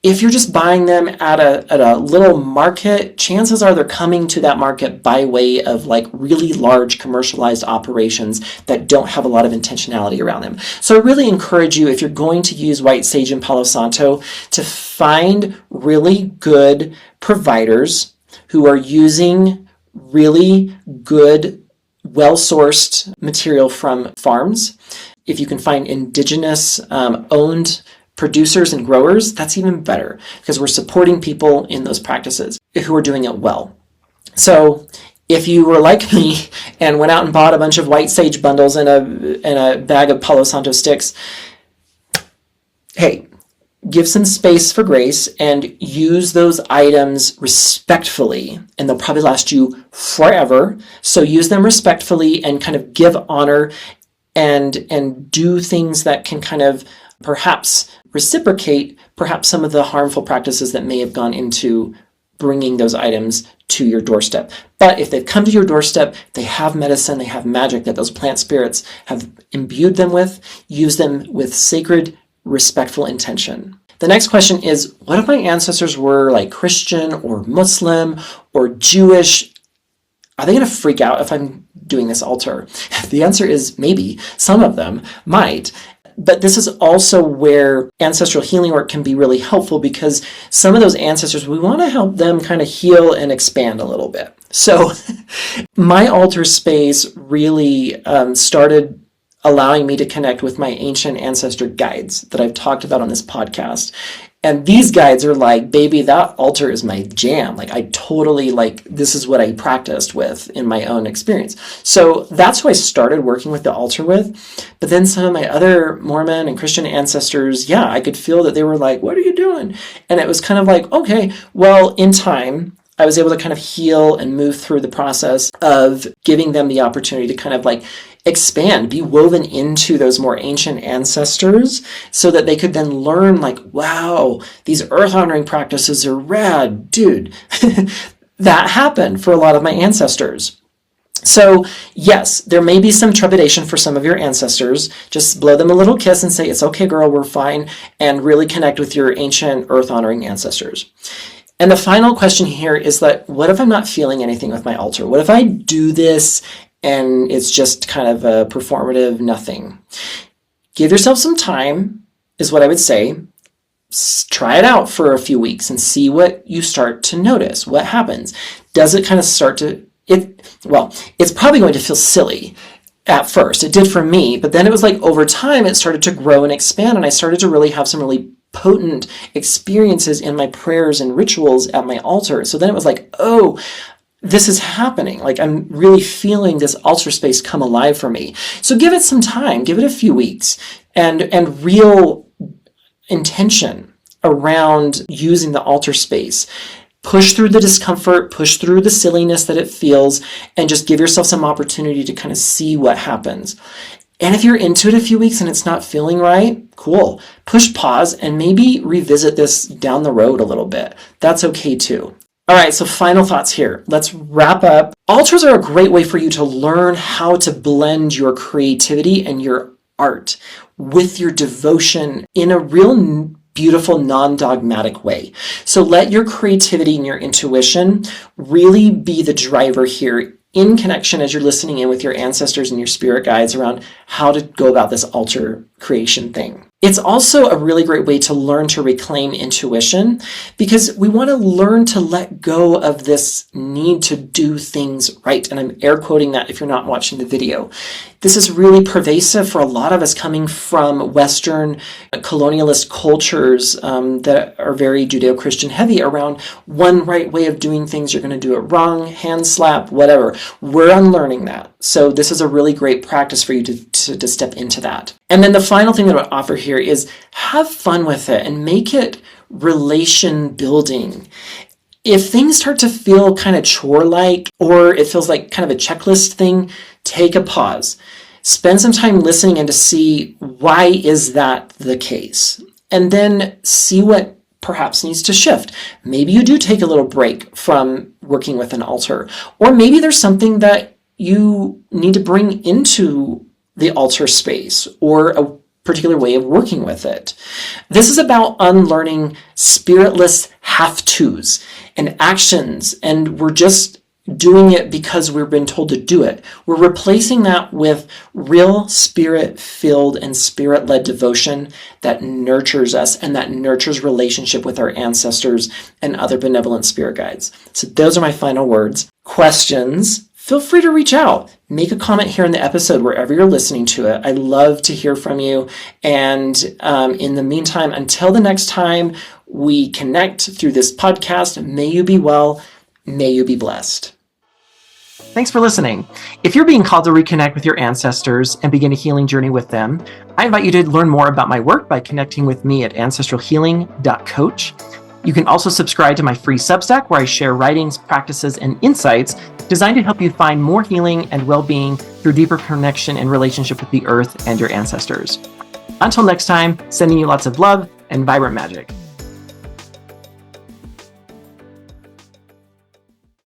If you're just buying them at a little market, chances are they're coming to that market by way of like really large commercialized operations that don't have a lot of intentionality around them. So I really encourage you, if you're going to use white sage and Palo Santo, to find really good providers who are using really good, well-sourced material from farms. If you can find indigenous owned producers and growers, that's even better, because we're supporting people in those practices who are doing it well. So if you were like me and went out and bought a bunch of white sage bundles and a bag of Palo Santo sticks, hey, give some space for grace and use those items respectfully, and they'll probably last you forever. So use them respectfully and kind of give honor and do things that can kind of perhaps reciprocate perhaps some of the harmful practices that may have gone into bringing those items to your doorstep. But if they've come to your doorstep, they have medicine, they have magic that those plant spirits have imbued them with. Use them with sacred, respectful intention. The next question is, what if my ancestors were like Christian or Muslim or Jewish? Are they going to freak out if I'm doing this altar? The answer is maybe. Some of them might. But this is also where ancestral healing work can be really helpful, because some of those ancestors, we want to help them kind of heal and expand a little bit. So my altar space really started allowing me to connect with my ancient ancestor guides that I've talked about on this podcast. And these guides are like, baby, that altar is my jam. Like, I totally, like, this is what I practiced with in my own experience. So that's who I started working with the altar with. But then some of my other Mormon and Christian ancestors, yeah, I could feel that they were like, what are you doing? And it was kind of like, okay, well, in time, I was able to kind of heal and move through the process of giving them the opportunity to kind of like expand, be woven into those more ancient ancestors, so that they could then learn like, wow, these earth honoring practices are rad, dude. That happened for a lot of my ancestors. So yes, there may be some trepidation for some of your ancestors. Just blow them a little kiss and say, it's okay, girl, we're fine, and really connect with your ancient earth honoring ancestors. And the final question here is that, what if I'm not feeling anything with my altar? What if I do this and it's just kind of a performative nothing? Give yourself some time, is what I would say. Try it out for a few weeks and see what you start to notice. What happens? Does it kind of start to, it's probably going to feel silly at first. It did for me, but then it was like over time it started to grow and expand, and I started to really have some really potent experiences in my prayers and rituals at my altar. So then it was like, oh, this is happening. Like, I'm really feeling this altar space come alive for me. So give it some time, give it a few weeks, and real intention around using the altar space. Push through the discomfort, push through the silliness that it feels, and just give yourself some opportunity to kind of see what happens. And if you're into it a few weeks and it's not feeling right, cool. Push pause and maybe revisit this down the road a little bit. That's okay too. All right, so final thoughts here. Let's wrap up. Altars are a great way for you to learn how to blend your creativity and your art with your devotion in a real beautiful, non-dogmatic way. So let your creativity and your intuition really be the driver here, in connection as you're listening in with your ancestors and your spirit guides around how to go about this altar creation thing. It's also a really great way to learn to reclaim intuition, because we want to learn to let go of this need to do things right. And I'm air quoting that if you're not watching the video. This is really pervasive for a lot of us coming from Western colonialist cultures that are very Judeo-Christian heavy around one right way of doing things. You're going to do it wrong, hand slap, whatever. We're unlearning that. So this is a really great practice for you to step into that. And then the final thing that I would offer here is have fun with it and make it relation building. If things start to feel kind of chore-like, or it feels like kind of a checklist thing, take a pause. Spend some time listening and to see why is that the case. And then see what perhaps needs to shift. Maybe you do take a little break from working with an altar. Or maybe there's something that you need to bring into the altar space, or a particular way of working with it. This is about unlearning spiritless have-tos and actions, and we're just doing it because we've been told to do it. We're replacing that with real spirit-filled and spirit-led devotion that nurtures us and that nurtures relationship with our ancestors and other benevolent spirit guides. So those are my final words. Questions? Feel free to reach out. Make a comment here in the episode wherever you're listening to it. I love to hear from you. And in the meantime, until the next time we connect through this podcast, may you be well, may you be blessed. Thanks for listening. If you're being called to reconnect with your ancestors and begin a healing journey with them, I invite you to learn more about my work by connecting with me at ancestralhealing.coach. You can also subscribe to my free Substack, where I share writings, practices, and insights designed to help you find more healing and well-being through deeper connection and relationship with the earth and your ancestors. Until next time, sending you lots of love and vibrant magic.